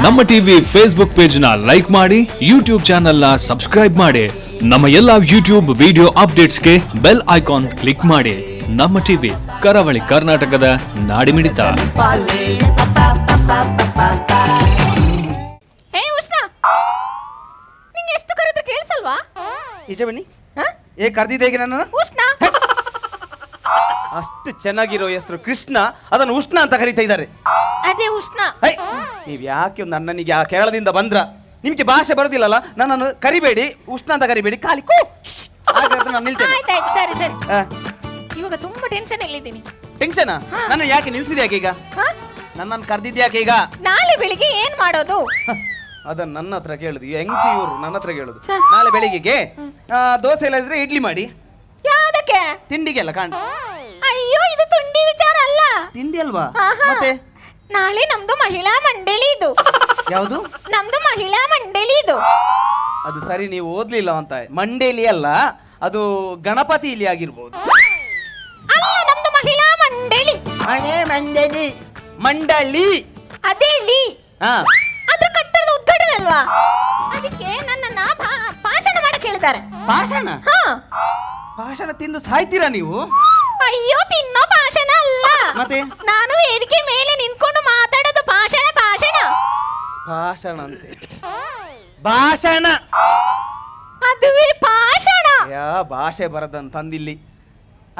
ನಮ್ಮ TV Facebook page ನ like ಮಾಡಿ, ಯೂಟ್ಯೂಬ್ ಚಾನೆಲ್ ನ ಸಬ್ಸ್ಕ್ರೈಬ್ ಮಾಡಿ. ನಮ್ಮ ಎಲ್ಲಾ ಯೂಟ್ಯೂಬ್ ವಿಡಿಯೋ ಅಪ್ಡೇಟ್ಸ್ಗೆ ಬೆಲ್ ಐಕಾನ್ ಕ್ಲಿಕ್ ಮಾಡಿ. ನಮ್ಮ ಟಿವಿ ಕರಾವಳಿ ಕರ್ನಾಟಕದ ನಾಡಿಮಿಡಿತ. ಎಷ್ಟು ಕರೆದ್ರೆ ಕೇಳಿಸಲ್ವಾ? ಈಚೆ ಬನ್ನಿ. ಕರೆದಿದ್ದೆ ಹೇಗೆ ನಾನು? ಉಷ್ಣ. ಅಷ್ಟು ಚೆನ್ನಾಗಿರೋ ಹೆಸರು ಕೃಷ್ಣ, ಅದನ್ನು ಉಷ್ಣ ಅಂತ ಕರೀತಾ ಇದ್ದಾರೆ. ಅದೇ ಉಷ್ಣ. ನೀವ್ ಯಾಕೆ ಒಂದು ಅಣ್ಣನಿಗೆ ಆ ಕೇರಳದಿಂದ ಬಂದ್ರ? ನಿಮ್ಗೆ ಭಾಷೆ ಬರೋದಿಲ್ಲಲ್ಲ, ನನ್ನನ್ನು ಕರಿಬೇಡಿ, ಉಷ್ಣ ಅಂತ ಕರಿಬೇಡಿ, ಖಾಲಿ ನಾನು ನಿಲ್ತೇನೆ. ಆಯ್ತಾಯ್ತು, ಸರಿ ಸರಿ. ಇವಾಗ ತುಂಬಾ ಟೆನ್ಷನ್ ಎಲ್ಲಿದ್ದೀನಿ. ಟೆನ್ಷನ್? ನನ್ನ ಯಾಕೆ ನಿಲ್ಸಿದೆ ಯಾಕೆ ಈಗ? ನನ್ನನ್ನು ಕರೆದಿದ್ಯಾಕೆ ಈಗ? ನಾಳೆ ಬೆಳಿಗ್ಗೆ ಏನ್ ಮಾಡೋದು? ಅದನ್ನ ನನ್ನ ಹತ್ರ ಕೇಳುದು ಹೆಂಗಸಿ, ಇವರು ನನ್ನ ಹತ್ರ ಕೇಳುದು. ನಾಳೆ ಬೆಳಿಗ್ಗೆಗೆ ದೋಸೆ ಎಲ್ಲ ಇದ್ರೆ ಇಡ್ಲಿ ಮಾಡಿ. ಯಾವ್ದಕ್ಕೆ? ತಿಂಡಿಗೆಲ್ಲ ಕಾಣ. ಅಯ್ಯೋ, ಇದು ತಿಂಡಿ ವಿಚಾರ ಅಲ್ಲ. ತಿಂಡಿ ಅಲ್ವಾ? ಮತ್ತೆ ನಾಳೆ ನಮ್ದು ಮಹಿಳಾ ಮಂಡಳಿ ಇದು. ಯಾವುದು? ನಮ್ದು ಮಹಿಳಾ ಮಂಡಳಿ ಇದು. ಅದು ಸರಿ, ನೀವು ಓದ್ಲಿಲ್ಲ ಅಂತ. ಮಂಡೇಲಿ ಅಲ್ಲ, ಅದು ಗಣಪತಿ ಇಲ್ಲಿ ಆಗಿರ್ಬೋದು. ಅಲ್ಲ, ನಮ್ದು ಮಹಿಳಾ ಮಂಡಳಿ. ಮಂಡಳಿ ಮಂಡಳಿ ಅದೇ ಲೀ. ಅದ್ರ ಕಟ್ಟಡದ ಉದ್ಘಾಟನೆ ಅಲ್ವಾ? ಅದಕ್ಕೆ ನನ್ನನ್ನ ಭಾಷಣ ಮಾಡಕ್ಕೆ ಹೇಳಿದ್ದಾರೆ. ಭಾಷಣ? ಭಾಷಣ ತಿಂದು ಸಾಯ್ತೀರಾ ನೀವು? ಅಯ್ಯೋ, ತಿನ್ನೋ ಭಾಷಣ ಅಲ್ಲ. ಮತ್ತೆ ನಾನು ವೇದಿಕೆ ಮೇಲೆ ನಿಂತ್ಕೊಂಡು ಮಾತಾಡೋದು ಭಾಷಣ. ಭಾಷಣ ಭಾಷಣ ಅಂತೆ. ಭಾಷಣ ಅದುವೇ ಭಾಷಣ. ಯಾ ಭಾಷೆ ಬರದಂತ ತಂದಿಲ್ಲಿ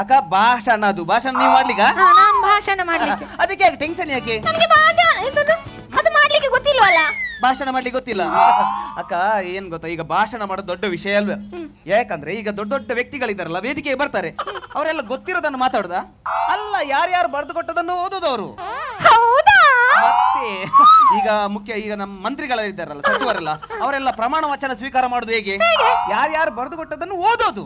ಅಕ್ಕ. ಭಾಷಣ, ಅದು ಭಾಷಣ ನೀವು ಮಾಡ್ಲಿಕ್ಕ? ನಾನು ಭಾಷಣ ಮಾಡ್ಲಿಕ್ಕೆ. ಅದಕ್ಕೆ ಯಾಕೆ ಟೆನ್ಷನ್ ಯಾಕೆ? ನನಗೆ ಅದು ಮಾಡ್ಲಿಕ್ಕೆ ಗೊತ್ತಿಲ್ವಲ್ಲ. ಭಾಷಣ ಮಾಡ್ಲಿಕ್ಕೆ ಗೊತ್ತಿಲ್ಲ ಅಕ್ಕ. ಏನ್ ಗೊತ್ತಾ, ಈಗ ಭಾಷಣ ಮಾಡೋದು ದೊಡ್ಡ ವಿಷಯ ಅಲ್ವೇ? ಯಾಕಂದ್ರೆ ಈಗ ದೊಡ್ಡ ದೊಡ್ಡ ವ್ಯಕ್ತಿಗಳಿದಾರಲ್ಲ, ವೇದಿಕೆಗೆ ಬರ್ತಾರೆ, ಅವರೆಲ್ಲ ಗೊತ್ತಿರೋದನ್ನು ಮಾತಾಡುದ ಅಲ್ಲ, ಯಾರ್ಯಾರು ಬರೆದು ಕೊಟ್ಟದನ್ನು ಓದೋದವರು. ಹೌದಾ? ಮತ್ತೆ ಈಗ ಈಗ ನಮ್ಮ ಮಂತ್ರಿಗಳಿದ್ದಾರಲ್ಲ, ಸಚಿವರೆಲ್ಲ, ಅವರೆಲ್ಲ ಪ್ರಮಾಣ ವಚನ ಸ್ವೀಕಾರ ಮಾಡೋದು ಹೇಗೆ? ಯಾರ್ಯಾರು ಬರೆದು ಕೊಟ್ಟದನ್ನು ಓದೋದು.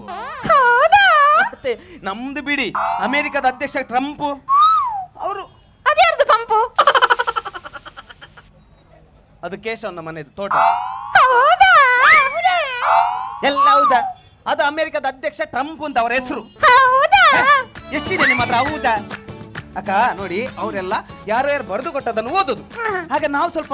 ಮತ್ತೆ ನಮ್ದು ಬಿಡಿ, ಅಮೆರಿಕದ ಅಧ್ಯಕ್ಷ ಟ್ರಂಪ್ ಅವರು. ಅದ್ಯಾರ್ದು ಪಂಪು? ಅದು ಕೇಶವನ ಮನೆದು ತೋಟ. ಹೌದಾ? ಎಲ್ಲ ಹೌದಾ? ಅದು ಅಮೆರಿಕದ ಅಧ್ಯಕ್ಷ ಟ್ರಂಪ್ ಅಂತ ಅವರ ಹೆಸರು. ಹೌದಾ? ಎಷ್ಟಿದೆ ನಿಮ್ಮ ಹತ್ರ? ಹೌದಾ ಅಕ್ಕ? ನೋಡಿ, ಅವರೆಲ್ಲ ಯಾರು ಬರೆದು ಕೊಟ್ಟದನ್ನು ಓದೋದು. ಹಾಗೆ ನಾವು ಸ್ವಲ್ಪ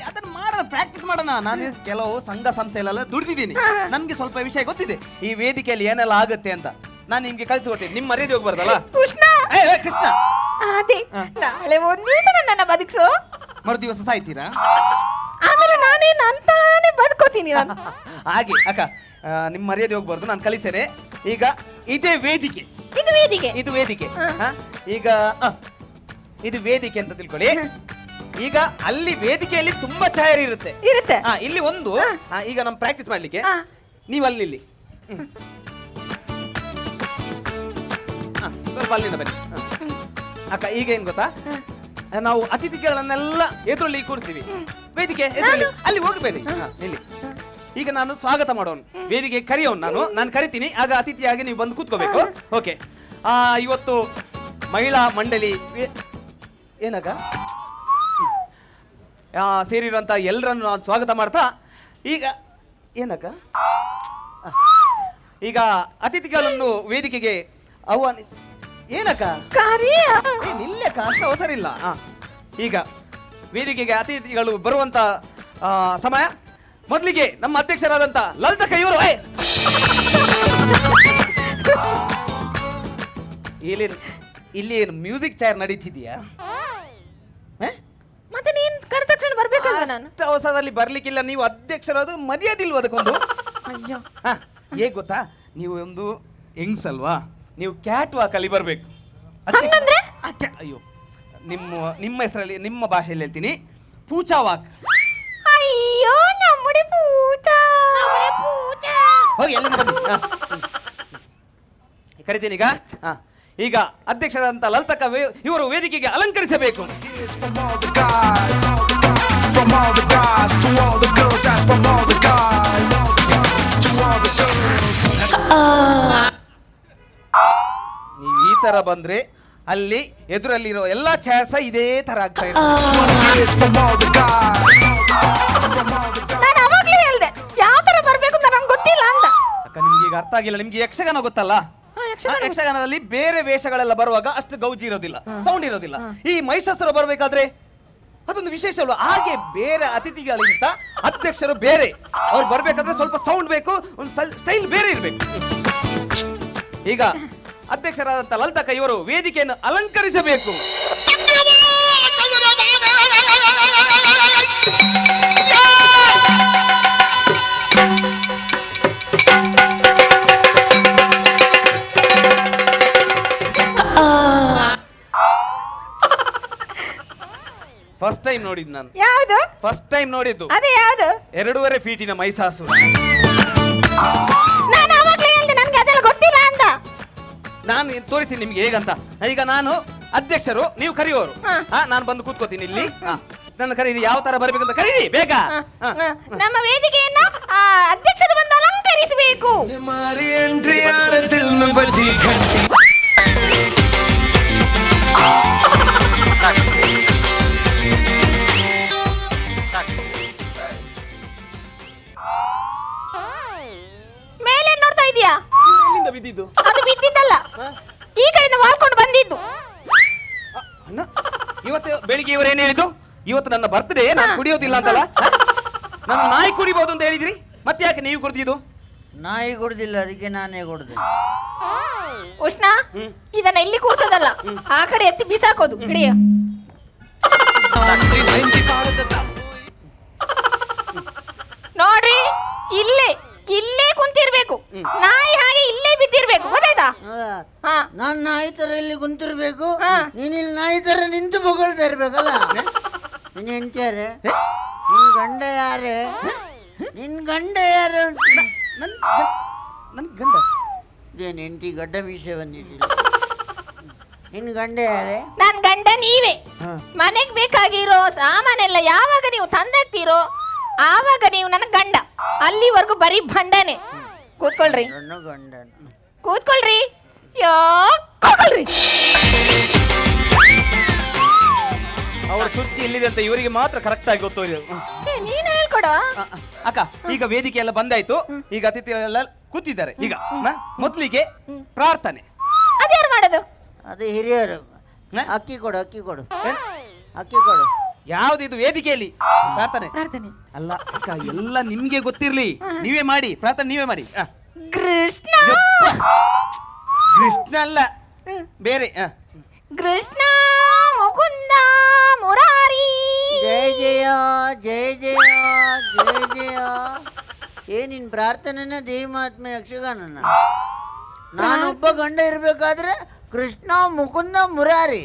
ಅದನ್ನ ಮಾಡೋಣ, ಪ್ರಾಕ್ಟೀಸ್ ಮಾಡೋಣ. ನಾನು ಕೆಲವು ಸಂಘ ಸಂಸ್ಥೆಯಲ್ಲೆಲ್ಲ ದುಡಿದಿದ್ದೀನಿ, ನನ್ಗೆ ಸ್ವಲ್ಪ ವಿಷಯ ಗೊತ್ತಿದೆ ಈ ವೇದಿಕೆಯಲ್ಲಿ ಏನೆಲ್ಲ ಆಗುತ್ತೆ ಅಂತ. ನಾನು ನಿಮ್ಗೆ ಕಳಿಸ್ಕೊಡ್ತೀನಿ, ನಿಮ್ಮ ಮರ್ಯಾದೆ ಹೋಗ್ಬಾರ್ದಲ್ಲ. ಕೃಷ್ಣ. ಕೃಷ್ಣ, ಅದೇ ನಾಳೆ ಒಂದ್ ದಿವಸ ನನ್ನ ಬದುಕ್ಸು. ಮರು ದಿವಸ ಸಾಯ್ತೀರಾ? ಆಮೇಲೆ ನಾನೇನು ಅಂತಾನೆ ಬದುಕೋತೀನಿ ನಾನು. ಹಾಗೆ ಅಕ್ಕ, ನಿಮ್ಮ ಮರ್ಯಾದೆ ಹೋಗ್ಬಾರ್ದು, ನಾನು ಕಲಿಸ್ತೇನೆ. ಈಗ ಇದೇ ವೇದಿಕೆ, ಇದು ವೇದಿಕೆ, ಇದು ವೇದಿಕೆ. ಈಗ ಇದು ವೇದಿಕೆ ಅಂತ ತಿಳ್ಕೊಳ್ಳಿ. ಈಗ ಅಲ್ಲಿ ವೇದಿಕೆಯಲ್ಲಿ ತುಂಬಾ ಛಾಯರಿ ಇರುತ್ತೆ. ಇಲ್ಲಿ ಒಂದು. ಈಗ ನಮ್ ಪ್ರಾಕ್ಟೀಸ್ ಮಾಡ್ಲಿಕ್ಕೆ ನೀವು ಅಲ್ಲಿ ಸ್ವಲ್ಪ ಅಲ್ಲಿಂದ ಬನ್ನಿ ಅಕ್ಕ. ಈಗ ಏನ್ ಗೊತ್ತಾ, ನಾವು ಅತಿಥಿಗಳನ್ನೆಲ್ಲ ಎದುರಲ್ಲಿ ಕೂರ್ತೀವಿ, ವೇದಿಕೆ ಎದುರಲ್ಲಿ. ಅಲ್ಲಿ ಹೋಗಬೇಡಿ, ಇಲ್ಲಿ. ಈಗ ನಾನು ಸ್ವಾಗತ ಮಾಡೋನು, ವೇದಿಕೆ ಕರೆಯೋನು. ನಾನು ಕರಿತೀನಿ, ಆಗ ಅತಿಥಿಯಾಗಿ ನೀವು ಬಂದು ಕೂತ್ಕೋಬೇಕು. ಓಕೆ. ಇವತ್ತು ಮಹಿಳಾ ಮಂಡಳಿ ಏನಕ್ಕ ಸೇರಿರುವಂತ ಎಲ್ಲರನ್ನು ನಾನು ಸ್ವಾಗತ ಮಾಡ್ತಾ, ಈಗ ಏನಕ್ಕ, ಈಗ ಅತಿಥಿಗಳನ್ನು ವೇದಿಕೆಗೆ ಆಹ್ವಾನಿಸಿ. ಏನಕ್ಕ ನಿಲ್ಲಕ್ಕ, ಅಷ್ಟು ಅವಸರಿಲ್ಲ. ಈಗ ವೇದಿಕೆಗೆ ಅತಿಥಿಗಳು ಬರುವಂತ ಸಮಯ. ಮೊದಲಿಗೆ ನಮ್ಮ ಅಧ್ಯಕ್ಷರಾದಂತ ಲಲಿತಕ್ಕ ಇವರು. ಇಲ್ಲಿ ಏನು ಮ್ಯೂಸಿಕ್ ಚೇರ್ ನಡೀತಿದ್ಯಾ? ಮತ್ತೆ ನೀನ್ ಕರೆದ ತಕ್ಷಣ ಬರ್ಬೇಕಲ್ಲ? ನಾನು ಅವಸರದಲ್ಲಿ ಬರ್ಲಿಕ್ಕಿಲ್ಲ, ನೀವು ಅಧ್ಯಕ್ಷರಾದ ಮರ್ಯಾದಿಲ್ವ ಅದಕ್ಕೊಂದು? ಅಯ್ಯೋ, ಹೇಗ್ ಗೊತ್ತಾ, ನೀವು ಒಂದು ಹೆಂಗ್ಸಲ್ವಾ, ನೀವು ಕ್ಯಾಟ್ ವಾಕ್ ಅಲ್ಲಿ ಬರ್ಬೇಕು. ಅಯ್ಯೋ, ನಿಮ್ಮ ಹೆಸರಲ್ಲಿ, ನಿಮ್ಮ ಭಾಷೆಯಲ್ಲಿ ಹೇಳ್ತೀನಿ, ಪೂಚಾ ವಾಕ್. ಅಯ್ಯೋ, ನಮ್ಮಡಿ ಪೂಚಾ. ಹೋಗಿ ಎಲ್ಲ ಬನ್ನಿ, ಕರಿತೀನಿ ಈಗ. ಈಗ ಅಧ್ಯಕ್ಷರಾದಂತ ಲಲಿತಕ್ಕ ಇವರು ವೇದಿಕೆಗೆ ಅಲಂಕರಿಸಬೇಕು. ನೀವು ಈ ತರ ಬಂದ್ರೆ ಅಲ್ಲಿ ಎದುರಲ್ಲಿರೋ ಎಲ್ಲಾ ಛಾಯಸ ಇದೇ ತರ ಆಗ್ತಾ ಇದೆ. ನಾನು ಅವಾಗ್ಲೇ ಹೇಳ್ದೆ ಯಾವ ತರ ಬರ್ಬೇಕು ಅಂತ ನಂಗೆ ಗೊತ್ತಿಲ್ಲ ಅಂತ. ಅಕ್ಕ, ನಿಮ್ಗೆ ಈಗ ಅರ್ಥ ಆಗಿಲ್ಲ. ನಿಮ್ಗೆ ಯಕ್ಷಗಾನ ಗೊತ್ತಲ್ಲ? ಯಕ್ಷಗಾನದಲ್ಲಿ ಬೇರೆ ವೇಷಗಳೆಲ್ಲ ಬರುವಾಗ ಅಷ್ಟು ಗೌಜಿ ಇರೋದಿಲ್ಲ, ಸೌಂಡ್ ಇರೋದಿಲ್ಲ. ಈ ಮಹಿಷಾಸುರ ಬರ್ಬೇಕಾದ್ರೆ ಅದೊಂದು ವಿಶೇಷ ಅಲ್ವಾ? ಹಾಗೆ ಬೇರೆ ಅತಿಥಿಗಳಿಂದ ಅಧ್ಯಕ್ಷರು ಬೇರೆ. ಅವ್ರು ಬರ್ಬೇಕಾದ್ರೆ ಸ್ವಲ್ಪ ಸೌಂಡ್ ಬೇಕು, ಒಂದು ಸ್ಟೈಲ್ ಬೇರೆ ಇರ್ಬೇಕು. ಈಗ ಅಧ್ಯಕ್ಷರಾದಂತ ಲಲಿತಕ್ಕ ಇವರು ವೇದಿಕೆಯನ್ನು ಅಲಂಕರಿಸಬೇಕು. ಫಸ್ಟ್ ಟೈಮ್ ನೋಡಿದ್ದು ನಾನು. ಯಾವುದು? ಫಸ್ಟ್ ಟೈಮ್ ನೋಡಿದ್ದು. ಅದೇ ಯಾವುದು? 2.5 ಫೀಟಿನ ಮೈಸಾಸುರ. ನಾನು ಅವಾಗಲೇ ಹೇಳಿದೆ ನನಗೆ ಅದೆಲ್ಲ ಗೊತ್ತಿಲ್ಲ ಅಂತ. ನಾನು ತೋರಿಸಿ ನಿಮ್ಗೆ ಹೇಗಂತ. ಈಗ ನಾನು ಅಧ್ಯಕ್ಷರು, ನೀವು ಕರೆಯುವವರು. ನಾನು ಬಂದು ಕೂತ್ಕೋತೀನಿ ಇಲ್ಲಿ. ನನ್ನ ಕರೀರಿ, ಯಾವ ತರ ಬರ್ಬೇಕಂತ ಕರೀರಿ ಬೇಗ. ನಮ್ಮ ವೇದಿಕೆಯನ್ನ ಅಧ್ಯಕ್ಷರು ಬಂದು ಅಲಂಕರಿಸಬೇಕು. ಮೇಲೆ ನೋಡ್ತಾ ಇದೀಯಾ? ಎಲ್ಲಿಂದ ಬಿದ್ದಿದ್ದು? ಅದು ಬಿದ್ದಿದ್ದಲ್ಲ, ಈ ಕಡೆಯಿಂದ ವಾಲ್ಕೊಂಡು ಬಂದಿದ್ದು. ಅಣ್ಣ, ಇವತ್ತು ಬೆಳಿಗ್ಗೆ ಇವರು ಏನ್ ಹೇಳಿದ್ದು? ಇವತ್ತು ನನ್ನ ಬರ್ತ್ಡೇ, ನಾನು ಕುಡಿಯೋದಿಲ್ಲ ಅಂತಲ್ಲ. ನನ್ನ ನಾಯಿ ಕುಡಿಬಹುದು ಅಂತ ಹೇಳಿದ್ರಿ, ಮತ್ತೆ ಯಾಕೆ ನೀವು ಕುಡ್ದಿದ್ದು? ನಾಯಿ ಕುಡ್ದಿಲ್ಲ, ಅದಕ್ಕೆ ನಾನೇ ಕುಡ್ದೆ. ಉಷ್ಣ, ಇದನ್ನ ಇಲ್ಲಿ ಕೂರ್ಸೋದಲ್ಲ, ಆ ಕಡೆ ಎತ್ತಿ ಬಿಸಾಕೋದು. ಹಿಡಿಯ. ನೋಡ್ರಿ, ಇಲ್ಲೇ ಇಲ್ಲೇ ಕುಂತಿರ್ಬೇಕು. ನಾಯಿ ಹಾಗೆ ಇಲ್ಲೇ ಬಿದ್ದಿರ್ಬೇಕು, ಗೊತ್ತಾಯ್ತಾ? ನಾನ್ ನಾಯಿ ತರ ಇಲ್ಲಿ ಕುಂತಿರ್ಬೇಕು, ಹಾ. ನೀನ್ ಇಲ್ಲಿ ನಾಯಿ ತರ ನಿಂತು ಬೊಗಳ್ತಾ ಇರ್ಬೇಕಲ್ಲ. ನಿನ್ ಹೆಂಡ್ತಿಯಾರೆ? ನಿನ್ ಗಂಡ ಯಾರೇ? ನಿನ್ ಗಂಡ ಯಾರು? ನನ್ ಗಂಡ ಇದೇನ್ ಹೆಂಡತಿ ಗಡ್ಡ ಮೀಸೆ ಬಂದಿದ್ದಿಲ್ಲ. ನಿನ್ ಗಂಡ ಯಾರೇ? ನನ್ ಗಂಡ ನೀವೇ. ಮನೆಗ್ ಬೇಕಾಗಿರೋ ಸಾಮಾನೆಲ್ಲ ಯಾವಾಗ ನೀವು ತಂದಾಕ್ತಿರೋ ಆವಾಗ ನೀವು ನನ್ನ ಗಂಡ. ಅಲ್ಲಿವರೆಗೂ ಬರೀ ಭಂಡನೆ. ಕೂತ್ಕೊಳ್ರಿ, ನನ್ನ ಗಂಡ. ಕೂತ್ಕೊಳ್ರಿ, ಕೂತ್ಕೊಳ್ರಿ. ಅವ್ರ ಸುಚ್ಚಿ ಇಲ್ಲಿದೆ ಅಂತ ಇವರಿಗೆ ಮಾತ್ರ ಕರೆಕ್ಟ್ ಆಗಿ ಗೊತ್ತು. ನೀನು ಹೇಳ್ಕೊಡ. ಅಕ್ಕ, ಈಗ ವೇದಿಕೆ ಎಲ್ಲ ಬಂದಾಯ್ತು. ಈಗ ಅತಿಥಿಗಳೆಲ್ಲ ಕೂತಿದ್ದಾರೆ. ಈಗ ಮೊದಲಿಗೆ ಪ್ರಾರ್ಥನೆ. ಅದ್ಯಾರು ಮಾಡೋದು? ಅದೇ ಹಿರಿಯರು. ಅಕ್ಕಿ ಕೊಡು, ಅಕ್ಕಿ ಕೊಡು, ಅಕ್ಕಿ ಕೊಡು. ಯಾವ್ದಿದು ವೇದಿಕೆಯಲ್ಲಿ ಪ್ರಾರ್ಥನೆ? ಪ್ರಾರ್ಥನೆ ಅಲ್ಲ ಅಕ್ಕ, ಎಲ್ಲ ನಿಮ್ಗೆ ಗೊತ್ತಿರ್ಲಿ, ನೀವೇ ಮಾಡಿ ಪ್ರಾರ್ಥನೆ, ನೀವೇ ಮಾಡಿ. ಕೃಷ್ಣ. ಕೃಷ್ಣ ಅಲ್ಲ, ಬೇರೆ. ಕೃಷ್ಣ ಮುಕುಂದ ಮುರಾರಿ. ಜಯ ಜಯ ಜಯ ಜಯ ಜಯ ಜಯ. ಏನಿನ್ ಪ್ರಾರ್ಥನೆನ ದೇವಿ ಮಹಾತ್ಮೆ ಯಕ್ಷಗಾನನ? ನಾನೊಬ್ಬ ಗಂಡ ಇರ್ಬೇಕಾದ್ರೆ ಕೃಷ್ಣ ಮುಕುಂದ ಮುರಾರಿ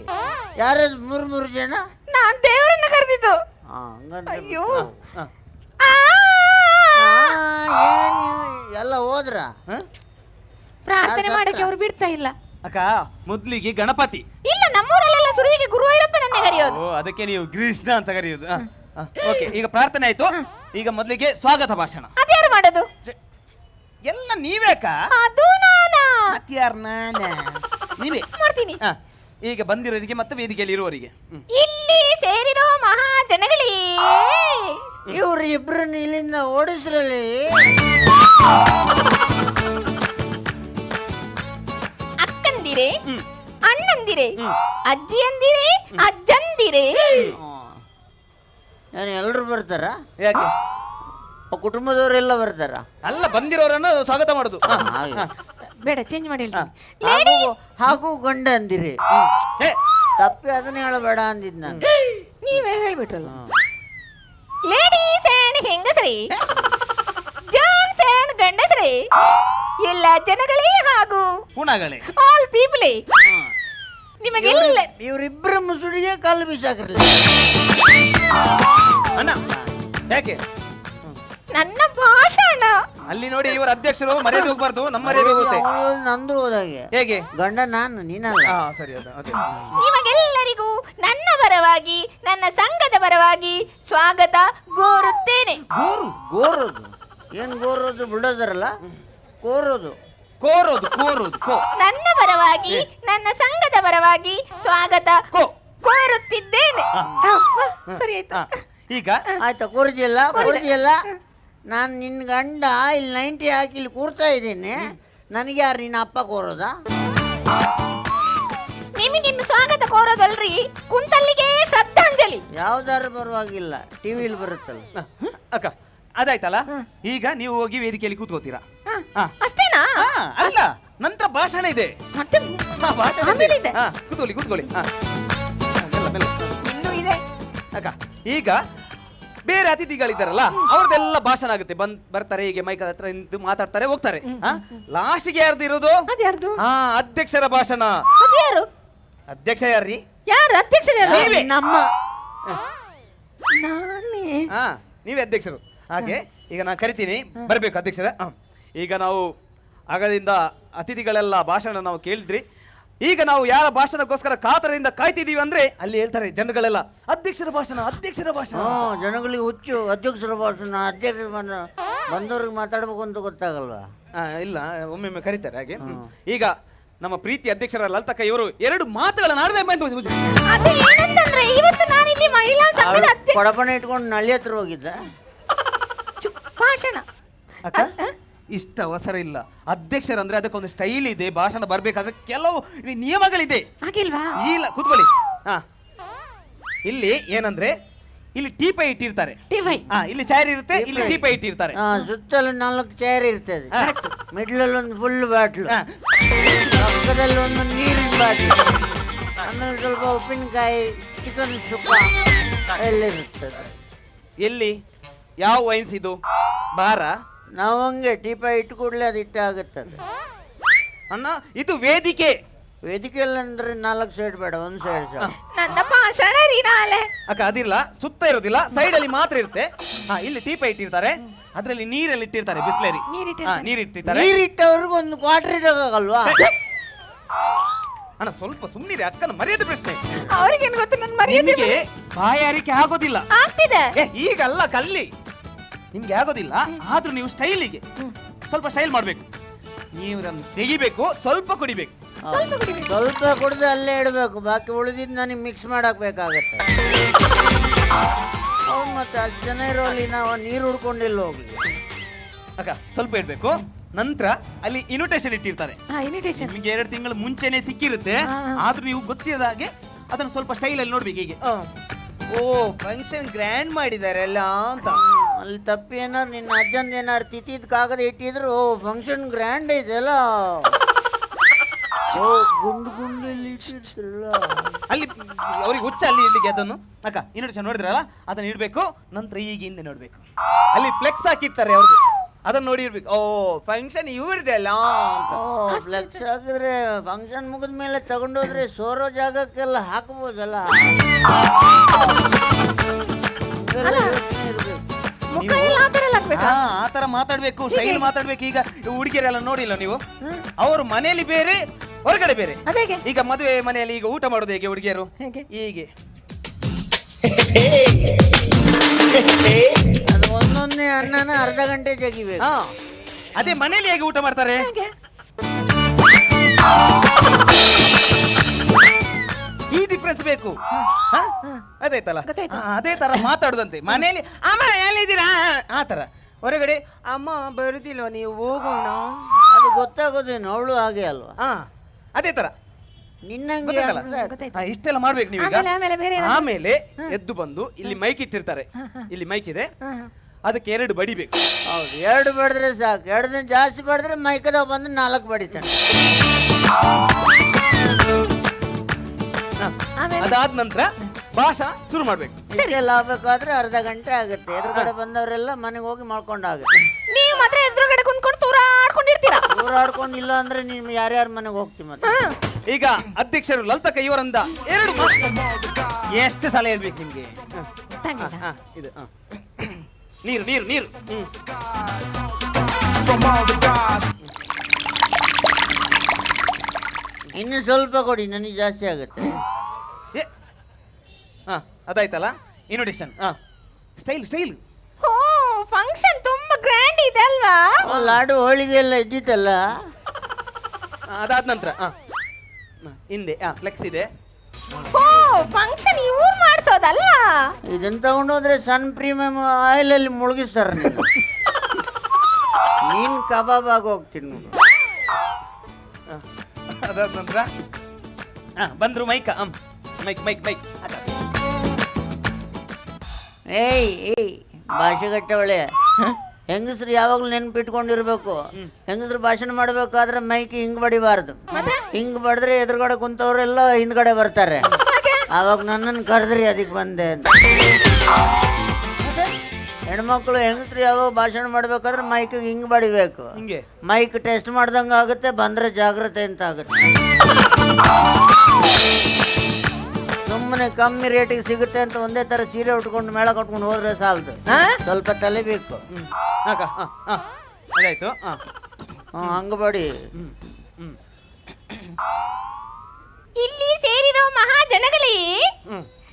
ಯಾರ? ಮೂರು ಜನ? ನಾನ್ ದೇವರನ್ನ ಕರೆದಿದ್ದು. ಹಂಗಂದ್ರೆ ಅಯ್ಯೋ. ಏನ್ ಎಲ್ಲ ಹೋದ್ರ? ಪ್ರಾರ್ಥನೆ ಮಾಡಕ್ಕೆ ಅವ್ರು ಬಿಡ್ತಾ ಇಲ್ಲ. ಅಕ್ಕ, ಮೊದ್ಲಿಗೆ ಗಣಪತಿ. ಇಲ್ಲ, ನಮ್ಮೂರಲ್ಲೆಲ್ಲ ಸುರುವಿಗೆ ಗುರುವಾಯೂರಪ್ಪನನ್ನೇ ಕರೆಯೋದು. ಓ, ಅದಕ್ಕೆ ನೀವು ಕೃಷ್ಣ ಅಂತ ಕರೆಯೋದು. ಓಕೆ, ಈಗ ಪ್ರಾರ್ಥನೆ ಆಯ್ತು. ಈಗ ಮೊದಲಿಗೆ ಸ್ವಾಗತ ಭಾಷಣ. ಅದ್ಯಾರು ಮಾಡೋದು? ಎಲ್ಲ ನೀವೇ ಅಕ್ಕ. ಅದು ನಾನಾ? ಮತ್ಯಾರ್ ನಾನ? ನೀವೇ ಮಾಡ್ತೀನಿ. ಈಗ ಬಂದಿರೋರಿಗೆ ಮತ್ತೆ ವೇದಿಕೆಯಲ್ಲಿ ಇರುವವರಿಗೆ. ಇಲ್ಲಿ ಸೇರಿರೋ ಮಹಾಜನಗಳೇ, ಇವ್ರು ಇಬ್ರನ್ನ ಇಲ್ಲಿಂದ ಓಡಿಸ್ರಲ್ಲಿ. ಅಕ್ಕಂದಿರೆ, ಅಣ್ಣಂದಿರೆ, ಅಜ್ಜಿಯಂದಿರೆ, ಅಜ್ಜಂದಿರೆ. ಏನು ಎಲ್ರು ಬರ್ತಾರ? ಯಾಕೆ? ಕುಟುಂಬದವರೆಲ್ಲ ಬರ್ತಾರ? ಅಲ್ಲ, ಬಂದಿರೋರನ್ನು ಸ್ವಾಗತ ಮಾಡುದು. ಬೇಡ, ಚೇಂಜ್ ಮಾಡಿ ಹೇಳ್ತೀನಿ. ಹಾಗೂ ಗಂಡ ಅಂದಿರಿ. ತಪ್ಪಿ ಅದನ್ನ ಹೇಳಬೇಡ ಅಂದಿದ್ ನಾನು. ನೀವೇ ಹೇಳ್ಬಿಟ್ರಲ್ಲ. ಲೇಡೀಸ್ ಅಂಡ್ ಹೆಂಗಸರೇ, ಜಾನ್ಸ್ ಅಂಡ್ ಗಂಡಸರೇ, ಎಲ್ಲ ಜನಗಳೇ ಹಾಗೂ ಪುಣಗಳೇ, ಆಲ್ ಪೀಪಲೇ, ನಿಮಗೆಲ್ಲ ಇವ್ರಿಬ್ಬರ ಮುಸುಡಿಗೆ ಕಾಲು ಬೀಸಾಕ್ರಲ್ಲ. ಅಣ್ಣ ಯಾಕೆ? ನನ್ನ ಭಾಷಣ. ಅಲ್ಲಿ ನೋಡಿ, ಇವರ ಅಧ್ಯಕ್ಷರು ಮರ್ಯಾದೆ ಹೋಗ್ಬಾರ್ದು, ನಮ್ಮ ಮರ್ಯಾದೆ ಹೋಗುತ್ತೆ. ನಂದು ಹೋದಾಗೆ. ಹೇಗೆ? ಗಂಡ ನಾನು, ನೀನಲ್ಲ. ಸರಿ, ಅದೇ. ನಿಮಗೆಲ್ಲರಿಗೂ ನನ್ನ ಪರವಾಗಿ, ನನ್ನ ಸಂಘದ ಪರವಾಗಿ ಸ್ವಾಗತ ಕೋರುತ್ತೇನೆ. ಗೋರೋದು ಏನ್ ಗೋರೋದು? ಬಿಡೋದರಲ್ಲ, ಕೋರೋದು. ನನ್ನ ಪರವಾಗಿ, ನನ್ನ ಸಂಘದ ಪರವಾಗಿ ಸ್ವಾಗತ ಕೋರುತ್ತಿದ್ದೇನೆ. ಸರಿ ಆಯ್ತು. ಈಗ ಆಯ್ತಾ? ಕೂರ್ಜಿಯಲ್ಲ. ನಾನು ನಿನ್ನ ಗಂಡ ಇಲ್ಲಿ 90 ಹಾಕಿ ಇಲ್ಲಿ ಕೂರ್ತಾ ಇದ್ದೀನಿ. ನನಗೆ ಯಾರು ನಿನ್ನ ಅಪ್ಪ ಕೋರೋದಾ? ನಿಮಗಿನ್ನು ಸ್ವಾಗತ ಕೋರೋದಲ್ರಿ, ಕುಂತಲ್ಲಿಗೆ ಶ್ರದ್ಧಾಂಜಲಿ. ಯಾವ್ದಾರು ಪರವಾಗಿಲ್ಲ, ಟಿವಿಲಿ ಬರುತ್ತಲ್ಲ. ಅಕ್ಕ ಅದಾಯ್ತಲ್ಲ, ಈಗ ನೀವು ಹೋಗಿ ವೇದಿಕೆಯಲ್ಲಿ ಕೂತ್ಕೋತೀರಾ. ಹಾ. ಅಷ್ಟೇನಾ? ಹಾ, ಅಲ್ಲ, ನಂತರ ಭಾಷಣ ಇದೆ. ಮತ್ತೆ ಹಾ, ಭಾಷಣ ಆಮೇಲೆ ಇದೆ. ಇದೆ. ಹಾ, ಕೂತ್ಕೊಳ್ಳಿ. ಹಾ. ಮೆಲ್ಲ, ಮೆಲ್ಲ. ಇನ್ನೂ ಇದೆ. ಅಕ್ಕ ಈಗ ಬೇರೆ ಅತಿಥಿಗಳಿದ್ದಾರಲ್ಲ ಅವ್ರದ್ದೆಲ್ಲ ಭಾಷಣ ಆಗುತ್ತೆ. ಬರ್ತಾರೆ, ಹೀಗೆ ಮೈಕ್ ಹತ್ರ ನಿಂತು ಮಾತಾಡ್ತಾರೆ, ಹೋಗ್ತಾರೆ. ಲಾಸ್ಟ್ಗೆ ಯಾರ್ದು ಇರೋದು? ಅದ್ಯಾರ್ದು? ಹಾ, ಅಧ್ಯಕ್ಷರ ಭಾಷಣ. ಅದ್ಯಾರು? ಅಧ್ಯಕ್ಷ ಯಾರ್ರಿ? ಯಾರು ಅಧ್ಯಕ್ಷರು? ಯಾರು? ನೀವೇ. ನಮ್ಮ ನಾನೇ. ಹಾ, ನೀವೇ ಅಧ್ಯಕ್ಷರು. ಹಾಗೆ ಈಗ ನಾನು ಕರಿತೀನಿ, ಬರ್ಬೇಕು ಅಧ್ಯಕ್ಷರ. ಈಗ ನಾವು ಆಗದಿಂದ ಅತಿಥಿಗಳೆಲ್ಲ ಭಾಷಣ ನಾವು ಕೇಳಿದ್ರಿ. ಈಗ ನಾವು ಯಾರ ಭಾಷಣಕ್ಕೋಸ್ಕರ ಕಾತರದಿಂದ ಕಾಯ್ತಿದೀವಿ ಅಂದ್ರೆ ಅಲ್ಲಿ ಹೇಳ್ತಾರೆ ಜನಗಳೆಲ್ಲ, ಅಧ್ಯಕ್ಷರ ಭಾಷಣ, ಅಧ್ಯಕ್ಷರ ಭಾಷಣ. ಜನಗಳಿಗೆ ಹುಚ್ಚು, ಅಧ್ಯಕ್ಷರ ಭಾಷಣ, ಅಧ್ಯಕ್ಷರ ಭಾಷಣ. ಬಂದವ್ರಿಗೆ ಮಾತಾಡ್ಬೇಕು ಅಂತ ಗೊತ್ತಾಗಲ್ವಾ? ಇಲ್ಲ, ಒಮ್ಮೊಮ್ಮೆ ಕರೀತಾರೆ ಹಾಗೆ. ಈಗ ನಮ್ಮ ಪ್ರೀತಿ ಅಧ್ಯಕ್ಷರ ಲಲಿತಕ್ಕ ಇವರು 2 ಮಾತುಗಳನ್ನ ಆಡ್ಬೇಕು ಅಂತ ಅದು ಏನಂತಂದ್ರೆ, ಇವತ್ತು ನಾನಿಲ್ಲಿ ಮಹಿಳಾ ಸಂಘದ ಅಧ್ಯಕ್ಷ. ಕೊಡಪಣ ಇಟ್ಕೊಂಡು ನಳ್ಳಿ ಹತ್ರ ಹೋಗಿದ್ದ. ಭಾಷಣ. ಅಕ್ಕ ಇಷ್ಟ ಅವಸರ ಇಲ್ಲ. ಅಧ್ಯಕ್ಷರಂದ್ರೆ ಅದಕ್ಕೊಂದು ಸ್ಟೈಲ್ ಇದೆ. ಭಾಷಣ ಬರ್ಬೇಕಾದ್ರೆ ಕೆಲವು ನಿಯಮಗಳಿದೆ. ಹಾಗಿಲ್ವಾ? ಇಲ್ಲ, ಕೂತ್ಕೊಳ್ಳಿ. ಹಾ, ಇಲ್ಲಿ ಏನಂದ್ರೆ ಇಲ್ಲಿ ಟೀಪೈ ಇಟ್ಟಿರ್ತಾರೆ. ಟಿವೈ. ಹಾ, ಇಲ್ಲಿ ಚೇರ್ ಇರುತ್ತೆ, ಇಲ್ಲಿ ಟೀಪೈ ಇಟ್ಟಿರ್ತಾರೆ. ಸುತ್ತಲೂ 4 ಚೇರ್ ಇರ್ತದೆ. ಹಾ. ಮಿಡ್ಲಲ್ಲಿ ಒಂದು ಫುಲ್ ಬಾಟ್ಲು, ಹಾ. ಪಕ್ಕದಲ್ಲಿ ಒಂದು ನೀರಿನ ಬಾಟ್ಲು, ಆಮೇಲೆ ಸ್ವಲ್ಪ ಉಪ್ಪಿನಕಾಯಿ, ಚಿಕನ್ ಸುಕ್ಕ ಎಲ್ಲ ಇರ್ತದೆ. ಎಲ್ಲಿ ಯಾವ ವೈನ್ಸ್ ಇದು? ಬಾರ ನಾವು ಹಂಗೆ ಟೀಪೈ ಇಟ್ಟು ಕೂಡಲೇ ಅದು ಇಟ್ಟ ಆಗುತ್ತದೆ. ಅಣ್ಣ, ಇದು ವೇದಿಕೆ. ವೇದಿಕೆಯಲ್ಲಿ ಅಂದ್ರೆ 4 ಸೈಡ್ ಬೇಡ, 1 ಸೈಡ್ ಸಾಕು. ನನ್ನ ಭಾಷಣ ರೀ ನಾಳೆ. ಅಕ್ಕ ಅದಿಲ್ಲ, ಸುತ್ತ ಇರೋದಿಲ್ಲ, ಸೈಡ್ ಅಲ್ಲಿ ಮಾತ್ರ ಇರುತ್ತೆ. ಹಾ, ಇಲ್ಲಿ ಟೀಪೈ ಇಟ್ಟಿರ್ತಾರೆ, ಅದ್ರಲ್ಲಿ ನೀರಲ್ಲಿ ಇಟ್ಟಿರ್ತಾರೆ, ಬಿಸ್ಲೇರಿ. ನೀರಿಟ್ಟಿರ್ತಾರೆ. ನೀರ್ ಇಟ್ಟಿರ್ತಾರೆ. ನೀರಿಟ್ಟವ್ರಿಗೆ ಒಂದು ಕ್ವಾರ್ಟರ್ ಇಡೋಕ್ಕಾಗಲ್ವಾ? ಅಣ್ಣ ಸ್ವಲ್ಪ ಸುಮ್ಮನಿದೆ, ಅಕ್ಕನ ಮರ್ಯಾದೆ ಪ್ರಶ್ನೆ. ಅವ್ರಿಗೇನು ಗೊತ್ತು ನನ್ನ ಮರ್ಯಾದೆ ನಿಮಗೆ ಬಾಯಾರಿಕೆ ಆಗೋದಿಲ್ಲ. ಆಗ್ತಿದೆ. ಈಗಲ್ಲ, ಕಲ್ಲಿ. ನಿಮ್ಗೆ ಆಗೋದಿಲ್ಲ, ಆದ್ರೂ ನೀವು ಸ್ಟೈಲಿಗೆ ಸ್ವಲ್ಪ ಸ್ಟೈಲ್ ಮಾಡ್ಬೇಕು. ನೀವು ತೆಗಿಬೇಕು, ಸ್ವಲ್ಪ ಕುಡಿಬೇಕು. ಸ್ವಲ್ಪ ಕುಡ್ದು ಅಲ್ಲೇ ಇಡಬೇಕು, ಬಾಕಿ ಉಳಿದಿದ್ದು ನನಗೆ ಮಿಕ್ಸ್ ಮಾಡಕ್ ಬೇಕಾಗತ್ತೆ. ಅವ್ನು ಮತ್ತೆ 10 ಜನ ಇರೋಲ್ಲಿ ನಾವು ನೀರು ಹುಡ್ಕೊಂಡಿಲ್ಲ ಹೋಗ್ಲಿ. ಅಕ್ಕ ಸ್ವಲ್ಪ ಇಡ್ಬೇಕು. ನಂತರ ಅಲ್ಲಿ ಇನ್ವಿಟೇಷನ್ ಇಟ್ಟಿರ್ತಾರೆ. ಇನ್ವಿಟೇಷನ್ ನಿಮಗೆ 2 ತಿಂಗಳ ಮುಂಚೆನೆ ಸಿಕ್ಕಿರುತ್ತೆ. ಆದ್ರೂ ನೀವು ಗೊತ್ತಿರದ ಹಾಗೆ ಅದನ್ನ ಸ್ವಲ್ಪ ಸ್ಟೈಲ್ ಅಲ್ಲಿ ನೋಡ್ಬೇಕು. ಹೀಗೆ ಓ, ಫಂಕ್ಷನ್ ಗ್ರ್ಯಾಂಡ್ ಮಾಡಿದ್ದಾರೆ ಅಲ್ಲ ಅಂತ. ಅಲ್ಲಿ ತಪ್ಪಿ ಏನಾರು ನಿನ್ನ ಅಜ್ಜಂದ ಏನಾರು ತಿಥಿದ್ ಕಾಗದ ಇಟ್ಟಿದ್ರು, ಓ ಫಂಕ್ಷನ್ ಗ್ರ್ಯಾಂಡ್ ಇದೆಲ್ಲ, ಓ ಗುಂಡು ಗುಂಡಲ್ಲಿ ಇಟ್ಟಿರ್ತಾರಲ್ಲ ಅಲ್ಲಿ ಅವ್ರಿಗೆ ಹುಚ್ಚ ಅಲ್ಲಿ ಇಡ್ಲಿಕ್ಕೆ ಅದನ್ನು. ಅಕ್ಕ ಇನ್ವಿಟೇಷನ್ ನೋಡಿದ್ರಲ್ಲ, ಅದನ್ನ ಇಡ್ಬೇಕು. ನಂತರ ಈಗ ಹಿಂದೆ ನೋಡ್ಬೇಕು, ಅಲ್ಲಿ ಫ್ಲೆಕ್ಸ್ ಹಾಕಿರ್ತಾರೆ ಅವ್ರದ್ದು, ಅದನ್ನ ನೋಡಿ ಇರ್ಬೇಕು. ಓ, ಫಂಕ್ಷನ್ ಇವ್ರದೆ ಅಲ್ಲ ಅಂತ. ಓ, ಫ್ಲೆಕ್ಸ್ ಹಾಕಿದ್ರೆ ಫಂಕ್ಷನ್ ಮುಗಿದ ಮೇಲೆ ತಗೊಂಡೋದ್ರೆ ಸೋರೋ ಜಾಗಕ್ಕೆಲ್ಲ ಹಾಕಬಹುದಲ್ಲ. ಆತರ ಮಾತಾಡ್ಬೇಕು, ಸ್ಟೈಲ್ ಮಾತಾಡ್ಬೇಕು. ಈಗ ಹುಡುಗಿಯರೆಲ್ಲ ನೋಡಿಲ್ಲ ನೀವು, ಅವರು ಮನೆಯಲ್ಲಿ ಬೇರೆ, ಹೊರಗಡೆ ಬೇರೆ. ಈಗ ಮದುವೆ ಮನೆಯಲ್ಲಿ ಈಗ ಊಟ ಮಾಡೋದು ಹೇಗೆ ಹುಡುಗಿಯರು? ಹೀಗೆ ಅದು ಒಂದೊಂದೇ ಅನ್ನನ ಅರ್ಧ ಗಂಟೆ ಜಗಿಬೇಕು. ಹಾ, ಅದೇ ಮನೆಯಲ್ಲಿ ಹೇಗೆ ಊಟ ಮಾಡ್ತಾರೆ? ಈ ಡಿಫ್ರೆನ್ಸ್ ಬೇಕು. ಅದಾಯ್ತಲ್ಲ, ಅದೇ ತರ ಮಾತಾಡುದಂತೆ. ಮನೆಯಲ್ಲಿ ಅಮ್ಮ ಎಲ್ಲಿದ್ದೀರಾ ಆ ತರ, ಹೊರಗಡೆ ಅಮ್ಮ ಬರುದಿಲ್ಲ ನೀವು ಹೋಗೋಣ, ಅದು ಗೊತ್ತಾಗೋದೇನು, ಅವಳು ಹಾಗೆ ಅಲ್ವಾ? ಹಾ, ಅದೇ ತರ ನಿನ್ನಂಗೆ ಇಷ್ಟೆಲ್ಲ ಮಾಡ್ಬೇಕು ನೀವೀಗ. ಆಮೇಲೆ ಎದ್ದು ಬಂದು ಇಲ್ಲಿ ಮೈಕ್ ಇಟ್ಟಿರ್ತಾರೆ, ಇಲ್ಲಿ ಮೈಕ್ ಇದೆ, ಅದಕ್ಕೆ 2 ಬಡಿಬೇಕು. ಹೌದು, 2 ಬಡಿದ್ರೆ ಸಾಕು. 2 ದಿನ ಜಾಸ್ತಿ ಬಡಿದ್ರೆ ಮೈಕದ ಬಂದು 4 ಬಡಿತಾನೆ. ಅದಾದ ನಂತರ ಭಾಷಣ ಶುರು ಮಾಡ್ಬೇಕು. ಇದೆಲ್ಲ ಆಗ್ಬೇಕಾದ್ರೆ ಅರ್ಧ ಗಂಟೆ ಆಗುತ್ತೆ. ಎದುರುಗಡೆ ಬಂದವರೆಲ್ಲ ಮನೆಗೆ ಹೋಗಿ ಮಾಡ್ಕೊಂಡಾಗುತ್ತೆ. ನೀವು ಮಾತ್ರ ಎದುರುಗಡೆ ಕುಂತ್ಕೊಂಡು ತೂರಾಡ್ಕೊಂಡಿರ್ತೀರಾ. ತೂರಾಡ್ಕೊಂಡಿಲ್ಲ ಅಂದ್ರೆ ನೀವು ಯಾರ್ಯಾರ ಮನೆಗೆ ಹೋಗ್ತೀವಿ ಮತ್ತೆ. ಈಗ ಅಧ್ಯಕ್ಷರು ಲಲಿತಕ್ಕ ಇವರಿಂದ 2 ಎಷ್ಟು ಸಲ ಹೇಳ್ಬೇಕು ನಿಮ್ಗೆ? ಇದು ನೀರು ನೀರು ನೀರು. ಇನ್ನು ಸ್ವಲ್ಪ ಕೊಡಿ, ನನಗೆ ಜಾಸ್ತಿ ಆಗುತ್ತೆ. ಅದಾಯ್ತಲ್ಲ, ಇನ್ವಿಟೇಷನ್. Style style. ಓ, ಫಂಕ್ಷನ್ ತುಂಬಾ ಗ್ರ್ಯಾಂಡ್ ಇದೆ ಅಲ್ವಾ? ಲಾಡು ಹೋಳಿಗೆ ಎಲ್ಲ ಇದ್ದಿತ್ತಲ್ಲ. ಅದಾದ ನಂತರ ಹಿಂದೆ ಫ್ಲೆಕ್ಸ್ ಇದೆ. ಓ, ಫಂಕ್ಷನ್ ಇವ್ರು ಮಾಡ್ಸೋದಲ್ವಾ? ಇದನ್ನ ತಗೊಂಡೋದ್ರೆ ಸನ್ ಪ್ರೀಮಿಯಂ ಆಯಿಲ್ ಅಲ್ಲಿ ಮುಳುಗಿಸ್ತಾರ. ನೀನ್ ಕಬಾಬ್ ಆಗಿ ಹೋಗ್ತೀನಿ ನೋಡು. ಅದಾದ ನಂತರ ಬಂದ್ರು ಮೈಕ್ ಮೈಕ್ ಮೈಕ್ ಮೈಕ್ ಏಯ್ ಭಾಷೆಗಟ್ಟವಳೆ, ಹೆಂಗಸ್ರು ಯಾವಾಗಲೂ ನೆನ್ಪಿಟ್ಕೊಂಡಿರ್ಬೇಕು. ಹೆಂಗಸ್ರು ಭಾಷಣ ಮಾಡ್ಬೇಕಾದ್ರೆ ಮೈಕ್ ಹಿಂಗ್ ಬಡಿಬಾರ್ದು. ಹಿಂಗ್ ಬಡಿದ್ರೆ ಎದುರುಗಡೆ ಕುಂತವ್ರೆಲ್ಲ ಹಿಂದ್ಗಡೆ ಬರ್ತಾರೆ. ಆವಾಗ ನನ್ನನ್ನು ಕರೆದ್ರಿ ಅದಕ್ಕೆ ಬಂದೆ ಅಂತ. ಹೆಣ್ಮಕ್ಳು ಹೆಂಗಸ್ರು ಯಾವಾಗ ಭಾಷಣ ಮಾಡ್ಬೇಕಾದ್ರೆ ಮೈಕ್ ಹಿಂಗ್ ಬಡಿಬೇಕು. ಹಿಂಗೆ ಮೈಕ್ ಟೆಸ್ಟ್ ಮಾಡ್ದಂಗೆ ಆಗುತ್ತೆ, ಬಂದ್ರೆ ಜಾಗ್ರತೆ ಅಂತ ಆಗುತ್ತೆ. ಸುಮ್ಮನೆ ಕಮ್ಮಿ ರೇಟಿಗೆ ಸಿಗುತ್ತೆ ಅಂತ ಒಂದೇ ತರ ಸೀರೆ ಉಟ್ಕೊಂಡು ಮೇಳ ಕಟ್ಕೊಂಡು ಹೋದ್ರೆ ಸಾಲದು, ಸ್ವಲ್ಪ ತಲೆ ಬೇಕು. ಅದಾಯ್ತು. ಹಂಗ ಬಡಿ. ಇಲ್ಲಿ ಸೇರಿರೋ ಮಹಾಜನಗಳೇ,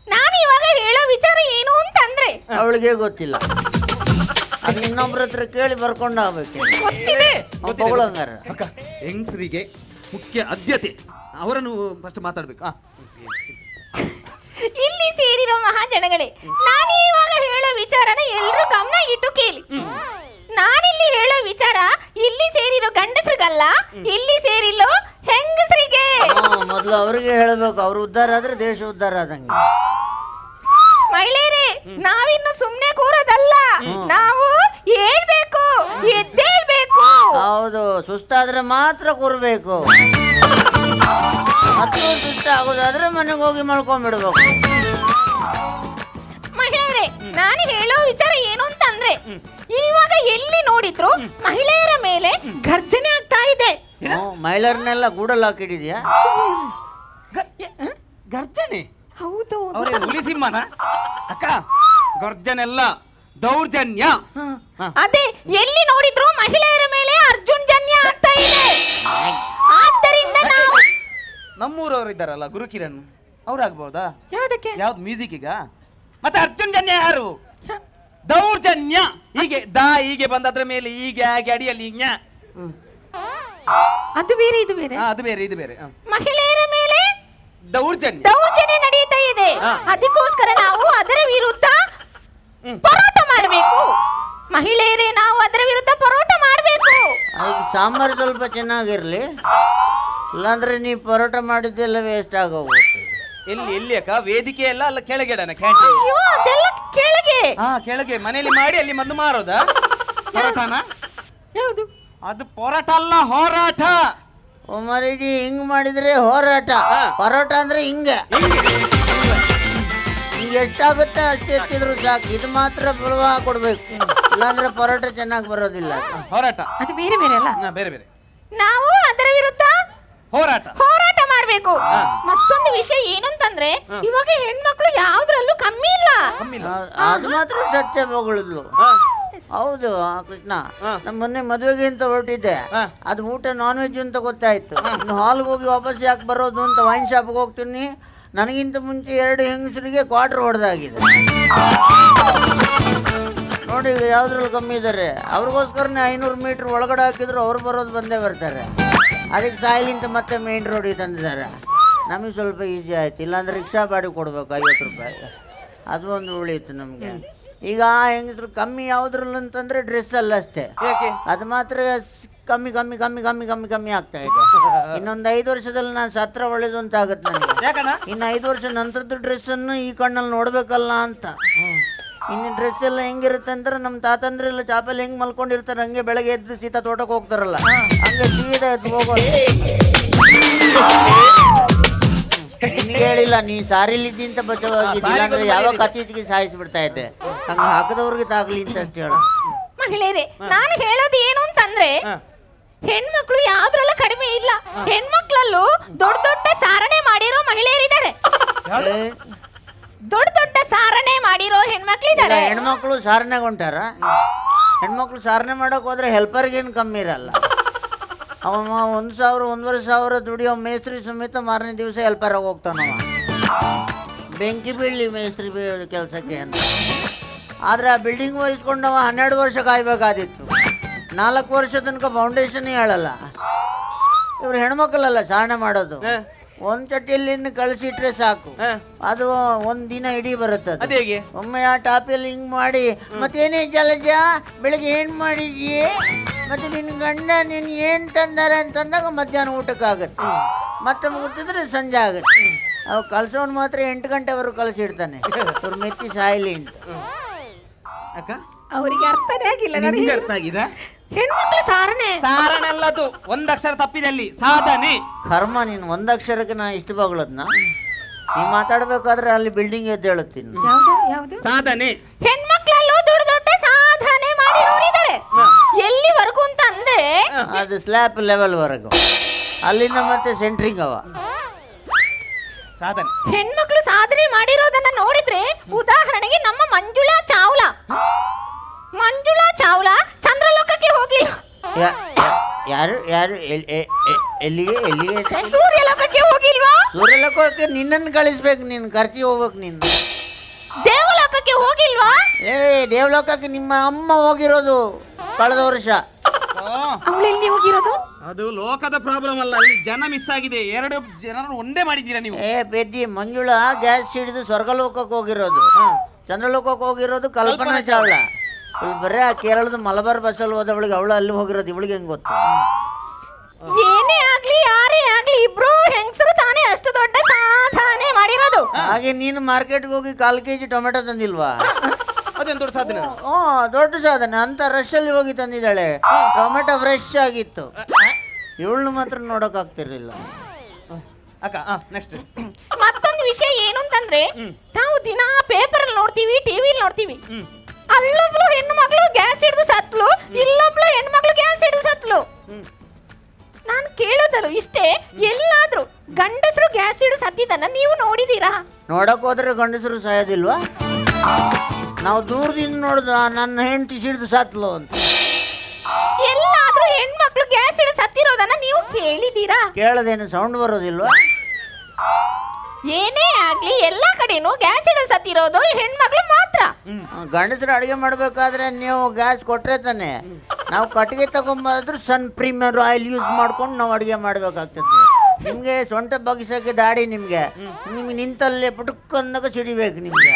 ನಾನು ಇವಾಗ ಹೇಳೋ ವಿಚಾರ ಏನು ಅಂತಂದ್ರೆ ಅವಳಿಗೆ ಗೊತ್ತಿಲ್ಲ, ಅದು ಇನ್ನೊಬ್ರ ಹತ್ರ ಕೇಳಿ ಬರ್ಕೊಂಡು ಆಗ್ಬೇಕು. ಗೊತ್ತಿದೆ. ತಗೊಳಂಗಾರ ಅಕ್ಕ, ಹೆಂಗಸರಿಗೆ ಮುಖ್ಯ ಆದ್ಯತೆ, ಅವರನ್ನು ಫಸ್ಟ್ ಮಾತಾಡ್ಬೇಕು. ಇಲ್ಲಿ ಸೇರಿರೋ ಮಹಾಜನಗಳೇ, ನಾನು ಇವಾಗ ಹೇಳೋ ವಿಚಾರನ ಎಲ್ಲರೂ ಗಮನ ಇಟ್ಟು ಕೇಳಿ. ನಾನಿಲ್ಲಿ ಹೇಳೋ ವಿಚಾರ ಇಲ್ಲಿ ಸೇರಿರೋ ಗಂಡಸರಿಗಲ್ಲ, ಇಲ್ಲಿ ಸೇರಿರೋ ಹೆಂಗಸರಿಗೆ. ಮೊದಲು ಅವ್ರಿಗೆ ಹೇಳಬೇಕು, ಅವ್ರು ಉದ್ಧಾರ ಆದ್ರೆ ದೇಶ ಉದ್ಧಾರ ಆದಂಗೆ. ಮಹಿಳೆಯರೇ, ನಾವಿನ್ನು ಸುಮ್ನೆ ಕೂರೋದಲ್ಲ, ನಾವು ಹೇಳ್ಬೇಕು, ಎದ್ದೇಳ್ಬೇಕು. ಹೌದು, ಸುಸ್ತಾದ್ರೆ ಮಾತ್ರ ಕೂರ್ಬೇಕು. ಮತ್ತು ಸುಸ್ತ ಆಗೋದಾದ್ರೆ ಮನೆಗೆ ಹೋಗಿ ಮಾಡ್ಕೊಂಡ್ಬಿಡ್ಬೇಕು. ಮಹಿಳೆಯರೇ, ನಾನು ಹೇಳೋ ವಿಚಾರ ಏನು ಅಂತಂದ್ರೆ, ಇವಾಗ ಎಲ್ಲಿ ನೋಡಿದ್ರು ಮಹಿಳೆಯರ ಮೇಲೆ ಗರ್ಜನೆ ಆಗ್ತಾ ಇದೆ. ಮಹಿಳೆಯರನ್ನೆಲ್ಲ ಗೂಡಲ್ಲಿ ಹಾಕಿಡಿದ್ಯಾ? ಗರ್ಜನೆ? ಹೌದು. ಅವರೇ ಹುಲಿ ಸಿಂಹನ? ಅಕ್ಕ, ಗರ್ಜನೆಲ್ಲ ದೌರ್ಜನ್ಯ. ಅದೇ, ಎಲ್ಲಿ ನೋಡಿದ್ರು ಮಹಿಳೆಯರ ಮೇಲೆ ಅರ್ಜುನ್ ಜನ್ಯ ಆಗ್ತಾ ಇದೆ. ಆದ್ದರಿಂದ ನಾವು ನಮ್ಮೂರವ್ರು ಇದ್ದಾರಲ್ಲ, ಗುರುಕಿರಣ್, ಅವ್ರಾಗ್ಬೋದಾ? ಯಾವ್ದಕ್ಕೆ? ಯಾವ್ದು ಮ್ಯೂಸಿಕ್ ಈಗ? ಮತ್ತೆ ಅರ್ಜುನ್ ಜನ್ಯ ಯಾರು? ದೌರ್ಜನ್ಯ. ಹೀಗೆ ಹೀಗೆ ಬಂದದ್ರ ಮೇಲೆ ಹೀಗೆ ಆಗಿ ಅಡಿಯಲ್ಲಿ ಹಿಂಗ. ಅದು ಬೇರೆ, ಇದು ಬೇರೆ. ಅದು ಬೇರೆ, ಇದು ಬೇರೆ. ಮಹಿಳೆಯರ ಮೇಲೆ ದೌರ್ಜನ್ಯ ನಡೀತಾ ಇದೆ. ಅದಕ್ಕೋಸ್ಕರ ನಾವು ಅದರ ವಿರುದ್ಧ ಹೋರಾಟ ಮಾಡಬೇಕು. ಮಹಿಳೆಯರೇ, ನಾವು ಅದರ ವಿರುದ್ಧ ಹೋರಾಟ ಮಾಡಬೇಕು. ಅದಕ್ಕೆ ಸಾಂಬಾರು ಸ್ವಲ್ಪ ಚೆನ್ನಾಗಿರ್ಲಿ, ಇಲ್ಲಾಂದ್ರೆ ನೀ ಪರೋಟ ಮಾಡಿದ್ದೆಲ್ಲ ವೇಸ್ಟ್ ಆಗೋಗುತ್ತೆ. ಎಲ್ಲಿ ಅಕ್ಕ? ವೇದಿಕೆ ಎಲ್ಲ ಅಲ್ಲ, ಕೆಳಗೆಡನ ಕ್ಯಾಂಟೀನ್. ಅಯ್ಯೋ, ಅದೆಲ್ಲ ಕೆಳಗೆ. ಕೆಳಗೆ ಮನೆಯಲ್ಲಿ ಮಾಡಿ ಅಲ್ಲಿ ಬಂದು ಮಾರೋದಾ? ಪರೋಟನ? ಯಾವುದು? ಅದು ಪರೋಟ ಅಲ್ಲ, ಹೋರಾಟ. ಓ ಮರಿದಿ, ಹಿಂಗ್ ಮಾಡಿದ್ರೆ ಹೋರಾಟ. ಪರೋಟ ಅಂದ್ರೆ ಹಿಂಗೆ ಹಿಂಗೆ ಎಷ್ಟಾಗುತ್ತೆ ಅಷ್ಟು ಎತ್ತಿದ್ರು ಸಾಕು. ಇದು ಮಾತ್ರ ಬಲವಾ ಕೊಡ್ಬೇಕು, ಇಲ್ಲಾಂದ್ರೆ ಪರೋಟ ಚೆನ್ನಾಗಿ ಬರೋದಿಲ್ಲ. ಹೋರಾಟ ಅದು ಬೇರೆ ಬೇರೆ ಅಲ್ಲ. ಬೇರೆ ಬೇರೆ. ನಾವು ಅದರ ವಿರುದ್ಧ ಹೋರಾಟ ಮಾಡಬೇಕು. ಮತ್ತೊಂದು ವಿಷಯ ಏನಂತಂದ್ರೆ, ಇವಾಗ ಹೆಣ್ಮಕ್ಳು ಯಾವ್ದ್ರಲ್ಲೂ ಕಮ್ಮಿ ಇಲ್ಲ. ಅದು ಮಾತ್ರ ಸತ್ಯ ಬಗಳಿದ್ಲು. ಹೌದು ಕೃಷ್ಣ, ನಮ್ಮ ಮೊನ್ನೆ ಮದುವೆಗೆ ಅಂತ ಹೊರಟಿದ್ದೆ. ಅದು ಊಟ ನಾನ್ ವೆಜ್ ಅಂತ ಗೊತ್ತಾಯ್ತು. ಇನ್ನು ಹಾಲ್ಗೆ ಹೋಗಿ ವಾಪಸ್ ಯಾಕೆ ಬರೋದು ಅಂತ ವೈನ್ ಶಾಪ್ಗೆ ಹೋಗ್ತೀನಿ. ನನಗಿಂತ ಮುಂಚೆ 2 ಹೆಂಗಸರಿಗೆ ಕ್ವಾರ್ಟರ್ ಹೊಡೆದಾಗಿದೆ ನೋಡಿ. ಯಾವ್ದ್ರಲ್ಲಿ ಕಮ್ಮಿ ಇದ್ದಾರೆ, ಅವ್ರಿಗೋಸ್ಕರನೇ 500 ಮೀಟರ್ ಒಳಗಡೆ ಹಾಕಿದ್ರು ಅವ್ರು ಬರೋದು ಬಂದೇ ಬರ್ತಾರೆ. ಅದಕ್ಕೆ ಸಾಯಿಲಿಂತ ಮತ್ತೆ ಮೇನ್ ರೋಡಿಗೆ ತಂದಿದ್ದಾರೆ. ನಮಗೆ ಸ್ವಲ್ಪ ಈಸಿ ಆಯ್ತು, ಇಲ್ಲಾಂದ್ರೆ ರಿಕ್ಷಾ ಬಾಡಿಗೆ ಕೊಡ್ಬೇಕು 50 ರೂಪಾಯಿ. ಅದು ಒಂದು ಉಳಿಯಿತು ನಮಗೆ. ಈಗ ಹೆಂಗಸ್ರು ಕಮ್ಮಿ ಯಾವ್ದ್ರಲ್ಲಿ ಅಂತಂದ್ರೆ ಡ್ರೆಸ್ ಅಲ್ಲ ಅಷ್ಟೇ, ಅದು ಮಾತ್ರ ಕಮ್ಮಿ ಕಮ್ಮಿ ಕಮ್ಮಿ ಕಮ್ಮಿ ಕಮ್ಮಿ ಕಮ್ಮಿ ಆಗ್ತಾ ಇದೆ. ಇನ್ನೊಂದು 5 ವರ್ಷದಲ್ಲಿ ನಾನು ಸತ್ರ ಒಳ್ಳೇದು ಅಂತ ಆಗುತ್ತೆ ನನಗೆ. ಇನ್ನು 5 ವರ್ಷ ನಂತರದ್ದು ಡ್ರೆಸ್ ಅನ್ನು ಈ ಕಣ್ಣಲ್ಲಿ ನೋಡ್ಬೇಕಲ್ಲ ಅಂತ. ಇನ್ನು ಡ್ರೆಸ್ ಎಲ್ಲ ಹೆಂಗಿರುತ್ತೆ ಅಂದ್ರೆ, ನಮ್ಮ ತಾತಂದ್ರೆಲ್ಲ ಚಾಪಲ್ಲಿ ಹೆಂಗ್ ಮಲ್ಕೊಂಡಿರ್ತಾರೆ ಹಂಗೆ ಬೆಳಗ್ಗೆ ಎದ್ದು ಸೀತಾ ತೋಟಕ್ಕೆ ಹೋಗ್ತಾರಲ್ಲ, ಹಂಗೆ ಸೀದಾ ಎದ್ದು ಹೋಗೋದು. ನಿನ್ಗೆ ಹೇಳಿಲ್ಲ, ನೀ ಸಾರಿಲಿದ್ದಿ ಅಂತ ಬಚಾವಾಗಿದ್ದಿಲ್ಲ ಅಂದ್ರೆ ಯಾವಾಗ ಕತ್ತೀಚಿಗೆ ಸಾಯಿಸ್ಬಿಡ್ತಾ ಇದ್ದೆ. ಹಂಗ ಹಾಕದವ್ರಿಗೆ ತಾಗ್ಲಿ ಅಂತ ಅಷ್ಟು ಹೇಳ. ಮಹಿಳೆಯರೇ, ನಾನು ಹೇಳೋದು ಏನು ಅಂತಂದ್ರೆ, ಹೆಣ್ಮಕ್ಳು ಯಾವ್ದ್ರಲ್ಲ ಕಡಿಮೆ ಇಲ್ಲ. ಹೆಣ್ಮಕ್ಳಲ್ಲೂ ದೊಡ್ಡ ದೊಡ್ಡ ಸಾರಣೆ ಮಾಡಿರೋ ಮಹಿಳೆಯರಿದ್ದಾರೆ. ದೊಡ್ಡ ದೊಡ್ಡ ಸಾರಣೆ ಮಾಡಿರೋ ಹೆಣ್ಮಕ್ಳಿದ್ದಾರೆ. ಹೆಣ್ಮಕ್ಳು ಸಾರಣೆಗೆ ಹೊಂಟಾರ. ಹೆಣ್ಮಕ್ಳು ಸಾರಣೆ ಮಾಡಕ್ ಹೋದ್ರೆ ಹೆಲ್ಪರ್ಗೇನು ಕಮ್ಮಿ ಇರಲ್ಲ. ಅವ 1,000 1,500 ದುಡಿಯೋ ಮೇಸ್ತ್ರಿ ಸಮೇತ ಮಾರನೇ ದಿವಸ ಹೆಲ್ಪರ್ ಆಗಿ ಹೋಗ್ತಾನವ. ಬೆಂಕಿ ಬೀಳಲಿ ಮೇಸ್ತ್ರಿ ಕೆಲಸಕ್ಕೆ ಅಂತ. ಆದ್ರೆ ಆ ಬಿಲ್ಡಿಂಗ್ ವಹಿಸ್ಕೊಂಡವ 12 ವರ್ಷ ಕಾಯ್ಬೇಕಾದಿತ್ತು. 4 ವರ್ಷ ತನಕ ಫೌಂಡೇಶನ್ ಹೇಳಲ್ಲ. ಇವ್ರು ಹೆಣ್ಮಕ್ಳಲ್ಲ ಸಾರಣೆ ಮಾಡೋದು. ಒಂದ್ ಚಟ್ಟಿಯಲ್ಲಿ ಕಳಿಸಿಟ್ರೆ ಸಾಕು, ಅದು ಒಂದ್ ದಿನ ಇಡೀ ಬರುತ್ತೆ. ಒಮ್ಮೆ ಆ ಟಾಪಿಯಲ್ಲಿ ಹಿಂಗ್ ಮಾಡಿ, ಮತ್ತೇನೇ ಜಲಜ ಬೆಳಿಗ್ಗೆ ಏನ್ ಮಾಡಿದ್ಯೆ, ಮತ್ತೆ ನಿನ್ ಗಂಡ ನೀನ್ ಏನ್ ತಂದಾರೆ ಅಂತಂದಾಗ ಮಧ್ಯಾಹ್ನ ಊಟಕ್ಕಾಗತ್ತೆ. ಮತ್ತೆ ಮುಗಿದ್ರೆ ಸಂಜೆ ಆಗುತ್ತೆ. ಅವ್ ಕಳ್ಸೋನ್ ಮಾತ್ರ 8 ಗಂಟೆವರೆಗೂ ಕಳಿಸಿಡ್ತಾನೆ, ಇವ್ರು ಮೆತ್ತಿ ಸಾಯ್ಲಿ ಅಂತ. ಅಕ್ಕ ಅವರಿಗೆ ಅರ್ಥನೇ ಆಗಿಲ್ಲ. ನಿಮ್ಗೆ ಅರ್ಥ ಆಗಿದೆ? ಹೆಣ್ಮಕ್ಳು ಸಾರಣೆ ಸಾರಣಲ್ಲದು, ಒಂದಕ್ಷರ ತಪ್ಪಿದೆ ಅಲ್ಲಿ, ಸಾಧನೆ. ಕರ್ಮ, ನೀನು ಒಂದಕ್ಷರಕ್ಕೆ ನಾ ಇಷ್ಟು ಬಾಗ್ಲದ್ನ ನೀ ಮಾತಾಡ್ಬೇಕಾದ್ರೆ ಅಲ್ಲಿ ಬಿಲ್ಡಿಂಗ್ ಎದ್ದು ಹೇಳುತ್ತೀನಿ. ಯಾವುದು ಸಾಧನೆ. ಹೆಣ್ಮಕ್ಳಲ್ಲೂ ದೊಡ್ಡ ಸಾಧನೆ ಮಾಡಿರೋರಿದ್ದಾರೆ. ಎಲ್ಲಿವರೆಗೂ ಅಂತ ಅಂದ್ರೆ ಅದು ಸ್ಲ್ಯಾಬ್ ಲೆವೆಲ್ ವರೆಗೂ, ಅಲ್ಲಿಂದ ಮತ್ತೆ ಸೆಂಟ್ರಿಂಗ್ ಅವ ಸಾಧನೆ. ಹೆಣ್ಮಕ್ಳು ಸಾಧನೆ ಮಾಡಿರೋದನ್ನ ನೋಡಿದ್ರೆ, ಉದಾಹರಣೆಗೆ ನಮ್ಮ ಮಂಜುಳಾ ಚಾವ್ಲಾ ಚಂದ್ರಲೋಕಕ್ಕೆ ಹೋಗಿಲ್ಲ. ಯಾರು ಯಾರು ಎಲ್ಲಿಗೆ ಸೂರ್ಯಲೋಕಕ್ಕೆ ಹೋಗಿಲ್ವಾ? ಸೂರ್ಯಲೋಕಕ್ಕೆ ನಿನ್ನನ್ನು ಕಳಿಸ್ಬೇಕು, ನೀನು ಖರ್ಚಿ ಹೋಗ್ಬೇಕು. ನೀನು ದೇವಲೋಕಕ್ಕೆ ಹೋಗಿಲ್ವಾ? ದೇವಲೋಕಕ್ಕೆ ನಿಮ್ಮ ಅಮ್ಮ ಹೋಗಿರೋದು ಕಳೆದ ವರ್ಷ. ಅವಳೆಲ್ಲಿ ಹೋಗಿರೋದು? ಅದು ಲೋಕದ ಪ್ರಾಬ್ಲಮ್ ಅಲ್ಲ, ಅಲ್ಲಿ ಜನ ಮಿಸ್ ಆಗಿದೆ. 2 ಜನರು ಒಂದೇ ಮಾಡಿದ್ದೀರಾ ನೀವು. ಪೆದ್ದಿ, ಮಂಜುಳಾ ಗ್ಯಾಸ್ ಹಿಡಿದು ಸ್ವರ್ಗಲೋಕಕ್ಕೆ ಹೋಗಿರೋದು, ಚಂದ್ರಲೋಕಕ್ಕೆ ಹೋಗಿರೋದು ಕಲ್ಪನಾ ಚಾವ್ಲಾ. ಬರೀ ಆ ಕೇರಳದ ಮಲಬಾರ್ ಬಸ್ಸಲ್ಲಿ ಹೋದವಳಿಗೆ, ಅವಳು ಅಲ್ಲಿ ಹೋಗಿರೋದು, ಇವಳಿಗೆ ಹೆಂಗ್ ಗೊತ್ತು? ಏನೇ ಆಗ್ಲಿ ಯಾರೇ ಆಗ್ಲಿ, ಇಬ್ರು ಹೆಂಗಸರು ತಾನೇ ಅಷ್ಟು ದೊಡ್ಡ ಸಾಧನೆ ಮಾಡಿರೋದು. ಹಾಗೆ ನೀನು ಮಾರ್ಕೆಟ್ಗೆ ಹೋಗಿ 1/4 kg ಟೊಮೆಟೊ ತಂದಿಲ್ವಾ? ಅದೇನು ದೊಡ್ಡ ಸಾಧನೆ? ದೊಡ್ಡ ಸಾಧನೆ ಅಂತ ರಶಲ್ಲಿ ಹೋಗಿ ತಂದಿದ್ದಾಳೆ. ಟೊಮೆಟೊ ಫ್ರೆಶ್ ಆಗಿತ್ತು. ಇವಳು ಮಾತ್ರ ನೋಡಕ್ ಆಗ್ತಿರ್ಲಿಲ್ಲ. ಅಕ್ಕ ನೆಕ್ಸ್ಟ್ ಮತ್ತೊಂದು ವಿಷಯ ಏನು ಅಂತಂದ್ರೆ, ನಾವು ದಿನ ಪೇಪರ್ ಅಲ್ಲಿ ನೋಡ್ತೀವಿ, ಟಿವಿಲಿ ನೋಡ್ತೀವಿ, ಅಲ್ಲೊಬ್ಳು ಹೆಣ್ಣು ಮಗಳು ಗ್ಯಾಸ್ ಹಿಡಿದು ಸತ್ಲು, ಇಲ್ಲೊಬ್ಳು ಹೆಣ್ಣು ಮಗಳು ಗ್ಯಾಸ್ ಹಿಡಿದು ಸತ್ಲು. ನಾನು ಕೇಳೋದಲ್ಲ ಇಷ್ಟೇ, ಎಲ್ಲಾದ್ರೂ ಗಂಡಸರು ಗ್ಯಾಸ್ ಹಿಡಿದು ಸತ್ತಿದ್ದನ್ನ ನೀವು ನೋಡಿದೀರಾ? ನೋಡಕ್ ಹೋದ್ರೆ ಗಂಡಸರು ಸಾಯೋದಿಲ್ವಾ? ನಾವು ದೂರದಿಂದ ನೋಡ್ದ ನನ್ನ ಹೆಂಡತಿ ಸಿಡಿದು ಸತ್ಲು ಅಂತ. ಎಲ್ಲಾದ್ರೂ ಹೆಣ್ಮಕ್ಳು ಗ್ಯಾಸ್ ಹಿಡಿದು ಸತ್ತಿರೋದನ್ನ ನೀವು ಕೇಳಿದೀರಾ? ಕೇಳದೇನು ಸೌಂಡ್ ಬರೋದಿಲ್ವಾ? ಏನೇ ಆಗ್ಲಿ ಎಲ್ಲಾ ಕಡೆನೂ ಗ್ಯಾಸ್ ಹಿಡಿದು ಸತ್ತಿರೋದು ಹೆಣ್ಮಕ್ಳು ಮಾತ್ರ. ಗಂಡಸರು ಅಡುಗೆ ಮಾಡ್ಬೇಕಾದ್ರೆ ನೀವು ಗ್ಯಾಸ್ ಕೊಟ್ರೆ ತಾನೆ. ನಾವು ಕಟ್ಟಿಗೆ ತಗೊಂಬಾದ್ರು ಸನ್ ಪ್ರೀಮಿಯರ್ ಆಯಿಲ್ ಯೂಸ್ ಮಾಡ್ಕೊಂಡು ನಾವು ಅಡುಗೆ ಮಾಡ್ಬೇಕಾಗ್ತದೆ. ನಿಮ್ಗೆ ಸೊಂಟ ಬಗ್ಗಿಸೋಕೆ ದಾಡಿ, ನಿಮ್ಗೆ ನಿಂತಲ್ಲೇ ಪುಟುಕ್ಕಂದಾಗ ಸಿಡಿಬೇಕು ನಿಮ್ಗೆ.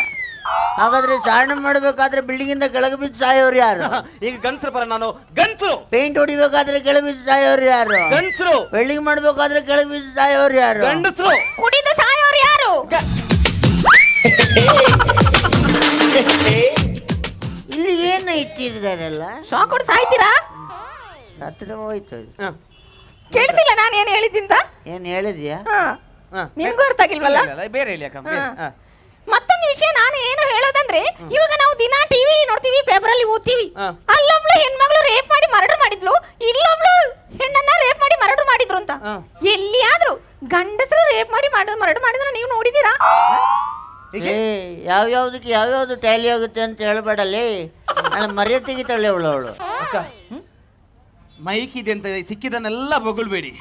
ಹಾಗಾದ್ರೆ ಸಾರಣೆ ಮಾಡ್ಬೇಕಾದ್ರೆ ಬಿಲ್ಡಿಂಗ್ ಇಂದ ಕೆಳಗೆ ಬಿದ್ದು ಸಾಯೋರು ಯಾರು? ಈಗ ಗಂಡಸರ ಪರ ನಾನು. ಗಂಡಸರು ಪೇಂಟ್ ಹೊಡಿಬೇಕಾದ್ರೆ ಕೆಳಗೆ ಬಿದ್ದು ಸಾಯೋರು ಯಾರು? ಗಂಡಸರು. ವೆಲ್ಡಿಂಗ್ ಮಾಡ್ಬೇಕಾದ್ರೆ ಕೆಳಗೆ ಬಿದ್ದು ಸಾಯೋರು ಯಾರು? ಗಂಡಸರು. ಕುಡಿದು ಸಾಯೋರು ಯಾರು? ಇಲ್ಲಿ ಏನು ಇಟ್ಟಿದ್ದಾರಲ್ಲ? ಶಾಕ್ ಕೊಟ್ಟು ಸಾಯ್ತೀರಾ? ಹತ್ರ ಹೋಯ್ತು. ಕೇಳಿಸಿಲ್ಲ ನಾನು ಏನು ಹೇಳಿದ್ದಿಂದ? ಏನ್ ಹೇಳಿದ್ಯಾ? ನಿಮ್ಗೂ ಅರ್ಥ ಆಗಿಲ್ವಲ್ಲ? ಬೇರೆ ಹೇಳಿ ಅಕ್ಕ. ಮತ್ತೊಂದು ವಿಷಯ ನಾನು ಏನು ಹೇಳೋದಂದ್ರೆ, ಇವಾಗ ನಾವು ದಿನ ಟಿವಿ ನೋಡ್ತೀವಿ, ಪೇಪರ್ ಅಲ್ಲಿ ಓದ್ತೀವಿ, ಅಲ್ಲೊಬ್ಳು ಹೆಣ್ಮಗಳು ರೇಪ್ ಮಾಡಿ ಮರ್ಡರ್ ಮಾಡಿದ್ಲು, ಇಲ್ಲೊಬ್ಳು ಹೆಣ್ಣನ್ನ ರೇಪ್ ಮಾಡಿ ಮರ್ಡರ್ ಮಾಡಿದ್ರು ಅಂತ. ಎಲ್ಲಿಯಾದ್ರೂ ಗಂಡಸರು ರೇಪ್ ಮಾಡಿ ಮರ್ಡರ್ ಮಾಡಿದ್ರು ನೀವು ನೋಡಿದೀರಾ? ಯಾವ್ಯಾವ್ದಕ್ಕೆ ಯಾವ್ಯಾವ್ದು ಟ್ಯಾಲಿ ಆಗುತ್ತೆ ಅಂತ ಹೇಳ್ಬೇಡಲ್ಲಿ. ನಾಳೆ ಮರ್ಯಾದೆ ತೆಗಿತಾಳೆ ಅವಳು. ಅಕ್ಕ ಮೈಕ್ ಇದೆ ಅಂತ ಸಿಕ್ಕಿದನ್ನೆಲ್ಲ ಬೊಗಳ್ಬೇಡಿ.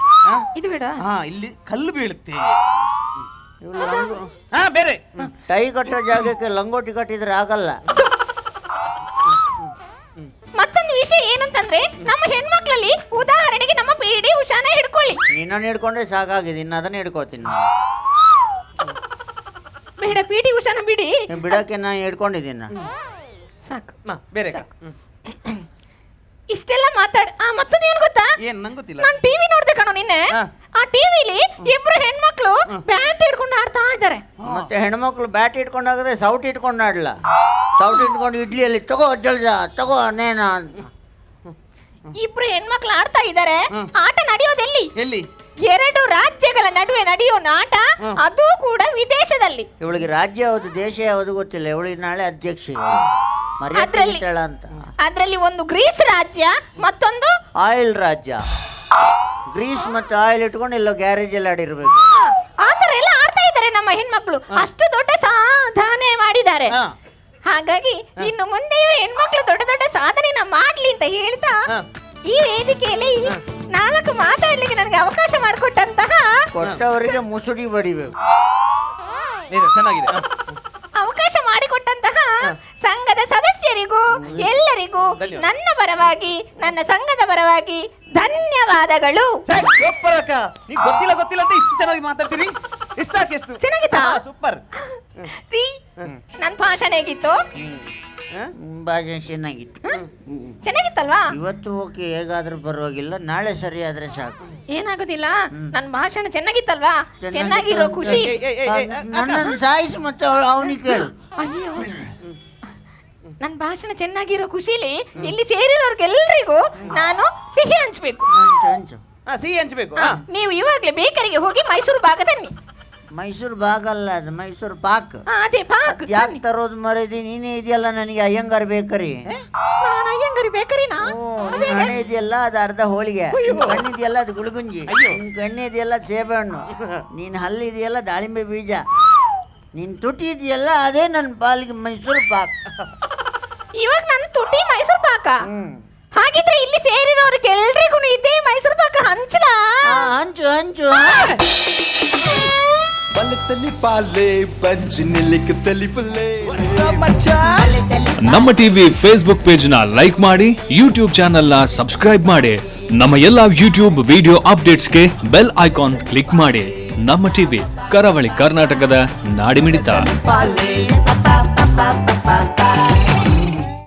ಇದು ಬೇಡ. ಇಲ್ಲಿ ಕಲ್ಲು ಬೀಳುತ್ತೆ. ಇವ್ಳು ಬೇರೆ ಟೈ ಕಟ್ಟೋ ಜಾಗಕ್ಕೆ ಲಂಗೋಟಿ ಕಟ್ಟಿದ್ರೆ ಆಗಲ್ಲ. ಮತ್ತೊಂದು ವಿಷಯ ಏನಂತಂದ್ರೆ, ನಮ್ಮ ಹೆಣ್ಮಕ್ಳಲ್ಲಿ ಉದಾಹರಣೆಗೆ ನಮ್ಮ ಪಿ.ಡಿ. ಉಷಾನ ಹಿಡ್ಕೊಳ್ಳಿ. ನಿನ್ನನ್ನು ಹಿಡ್ಕೊಂಡ್ರೆ ಸಾಕಾಗಿದೆ, ಇನ್ನು ಅದನ್ನ ಹಿಡ್ಕೋತೀನಿ. ಬೇಡ, ಪಿ.ಡಿ. ಉಷಾನ ಬಿಡಿ. ಬಿಡಕ್ಕೆ ನಾ ಹಿಡ್ಕೊಂಡಿದ್ದೀನಿ. ಸಾಕು. ಬೇರೆ ಇಷ್ಟೆಲ್ಲ ಮಾತಾಡ. ಮತ್ತೊಂದು ಏನ್ ಗೊತ್ತಾ? ಏನ್ ನಂಗೆ ಗೊತ್ತಿಲ್ಲ. ನಾನು ಟಿವಿ ನೋಡ್ದೆ ಕಣೋ ನಿನ್ನೆ. ಆ ಟಿವಿಲಿ ಇಬ್ರು ಹೆಣ್ಮಕ್ಳು ಬ್ಯಾಟ್ ಹಿಡ್ಕೊಂಡು ಆಡ್ತಾ ಇದ್ದಾರೆ. ಮತ್ತೆ ಹೆಣ್ಮಕ್ಳು ಬ್ಯಾಟ್ ಇಟ್ಕೊಂಡಾಗದೆ ಸೌಟ್ ಇಟ್ಕೊಂಡು ಆಡ್ಲ. ಸೌಟ್ ಇಟ್ಕೊಂಡು ಇಡ್ಲಿಯಲ್ಲಿ ತಗೋ ಜಲ್ಜ ತಗೋ ನೇನ ಅಂತ ಇಬ್ರು ಹೆಣ್ಮಕ್ಳು ಆಡ್ತಾ ಇದ್ದಾರೆ. ಆಟ ನಡೆಯೋದೆಲ್ಲಿ? ಎಲ್ಲಿ? 2 ರಾಜ್ಯಗಳ ನಡುವೆ ನಡೆಯೋ ಆಟ, ಅದು ಕೂಡ ವಿದೇಶದಲ್ಲಿ. ಇವಳಿಗೆ ರಾಜ್ಯ ಯಾವುದು ದೇಶ ಯಾವುದು ಗೊತ್ತಿಲ್ಲ. ಇವಳಿಗೆ ನಾಳೆ ಅಧ್ಯಕ್ಷ ಮರ್ಯಾದೆ ಅಂತ. ಅದ್ರಲ್ಲಿ ಒಂದು ಗ್ರೀಸ್ ರಾಜ್ಯ, ಮತ್ತೊಂದು ಆಯಿಲ್ ರಾಜ್ಯ. ಗ್ರೀಸ್ ಮತ್ತೆ ಆಯಿಲ್ ಇಟ್ಕೊಂಡು ಎಲ್ಲೋ ಗ್ಯಾರೇಜ್ ಅಲ್ಲಿ ಆಡಿರ್ಬೇಕು. ಆತರ ಎಲ್ಲ ಆಡ್ತಾ ಇದ್ದಾರೆ ನಮ್ಮ ಹೆಣ್ಮಕ್ಳು. ಅಷ್ಟು ದೊಡ್ಡ ಸಾಧನೆ ಮಾಡಿದ್ದಾರೆ. ಹಾಗಾಗಿ ಇನ್ನು ಮುಂದೆಯೂ ಹೆಣ್ಮಕ್ಳು ದೊಡ್ಡ ದೊಡ್ಡ ಸಾಧನೆನ ಮಾಡ್ಲಿ ಅಂತ ಹೇಳ್ತಾ, ಈ ವೇದಿಕೆಯಲ್ಲಿ 4 ಮಾತಾಡ್ಲಿಕ್ಕೆ ನನಗೆ ಅವಕಾಶ ಮಾಡಿಕೊಟ್ಟಂತಹ ಕೊಟ್ಟವರಿಗೆ ಮುಸುಡಿ ಬಡಿಬೇಕು. ಚೆನ್ನಾಗಿದೆ. ಅವಕಾಶ ಮಾಡಿಕೊಟ್ಟಂತಹ ಸಂಘದ ಸದಸ್ಯರಿಗೂ ಎಲ್ಲರಿಗೂ ನನ್ನ ಪರವಾಗಿ, ನನ್ನ ಸಂಘದ ಪರವಾಗಿ ಧನ್ಯವಾದಗಳು. ನೀವು ಗೊತ್ತಿಲ್ಲ ಅಂತ ಇಷ್ಟು ಚೆನ್ನಾಗಿ ಮಾತಾಡ್ತೀರಿ. ಎಷ್ಟು ಚೆನ್ನಾಗಿತ್ತಾ? ಸೂಪರ್. ನನ್ನ ಭಾಷಣ ಹೇಗಿತ್ತು? ಭಾಷಣ ಚೆನ್ನಾಗಿತ್ತು. ಚೆನ್ನಾಗಿತ್ತಲ್ವಾ? ಇವತ್ತು ಓಕೆ, ಹೇಗಾದ್ರೂ ಪರವಾಗಿಲ್ಲ. ನಾಳೆ ಸರಿ ಆದ್ರೆ ಸಾಕು. ಏನಾಗೋದಿಲ್ಲ. ನನ್ನ ಭಾಷಣ ಚೆನ್ನಾಗಿತ್ತಲ್ವಾ? ಚೆನ್ನಾಗಿರೋ ಖುಷಿ. ನನ್ನನ್ನು ಸಾಯಿಸಿ ಮತ್ತೆ ಅವನಿಗೆ ಕೇಳು. ಅಯ್ಯೋ, ನನ್ನ ಭಾಷಣ ಚೆನ್ನಾಗಿರೋ ಖುಷಿಲಿ ಇಲ್ಲಿ ಸೇರಿರೋರ್ಗೆಲ್ರಿಗೂ ನಾನು ಸಿಹಿ ಹಂಚ್ಬೇಕು. ಹಂಚು ಹಂಚು. ಸಿಹಿ ಹಂಚಬೇಕು. ನೀವು ಇವಾಗ್ಲೇ ಬೇಕರಿಗೆ ಹೋಗಿ ಮೈಸೂರು ಭಾಗ ತನ್ನಿ. ಮೈಸೂರು ಭಾಗಲ್ಲ ಅದು, ಮೈಸೂರು ಪಾಕ್. ಅದೇ ಪಾಕ್ ಯಾಕೆ ತರೋದು ಮರದಿ? ನೀನೇ ಇದೆಯಲ್ಲ ನನಗೆ ಅಯ್ಯಂಗಾರ್ ಬೇಕರಿ. ನಾನು ಅಯ್ಯಂಗಾರಿ ಬೇಕರಿನಾ? ಹಣೆ ಇದೆಯಲ್ಲ ಅದು ಅರ್ಧ ಹೋಳಿಗೆ, ಕಣ್ಣಿದೆಯಲ್ಲ ಅದು ಗುಳುಗುಂಜಿ, ನಿನ್ ಕಣ್ಣು ಇದೆಯಲ್ಲ ಸೇಬೆಹಣ್ಣು, ನೀನ್ ಹಲ್ಲಿದೆಯಲ್ಲ ದಾಳಿಂಬೆ ಬೀಜ, ನಿನ್ ತುಟಿ ಇದೆಯಲ್ಲ ಅದೇ ನನ್ನ ಪಾಲಿಗೆ ಮೈಸೂರು ಪಾಕ್. ಇವಾಗ ನನ್ನ ತುಟಿ ಮೈಸೂರು ಪಾಕ. ಹಾಗಿದ್ರೆ ಇಲ್ಲಿ ಸೇರಿರೋರ್ಗೆಲ್ರಿಗೂ ಇದೇ ಮೈಸೂರು ಪಾಕ ಹಂಚಲಾ? ಹಂಚು ಹಂಚು. ಬಲತಲಿ ಪಾಲೆ ಬಂಜಿನಿಲಿಕ ತಲಿ ಪಲ್ಲೆ. ನಮ್ಮ ಟಿವಿ ಫೇಸ್ಬುಕ್ ಪೇಜ್ ನ ಲೈಕ್ ಮಾಡಿ, ಯೂಟ್ಯೂಬ್ ಚಾನೆಲ್ ನ ಸಬ್ಸ್ಕ್ರೈಬ್ ಮಾಡಿ. ನಮ್ಮ ಎಲ್ಲಾ ಯೂಟ್ಯೂಬ್ ವಿಡಿಯೋ ಅಪ್ಡೇಟ್ಸ್ಗೆ ಬೆಲ್ ಐಕಾನ್ ಕ್ಲಿಕ್ ಮಾಡಿ. ನಮ್ಮ ಟಿವಿ ಕರಾವಳಿ ಕರ್ನಾಟಕದ ನಾಡಿಮಿಡಿತ.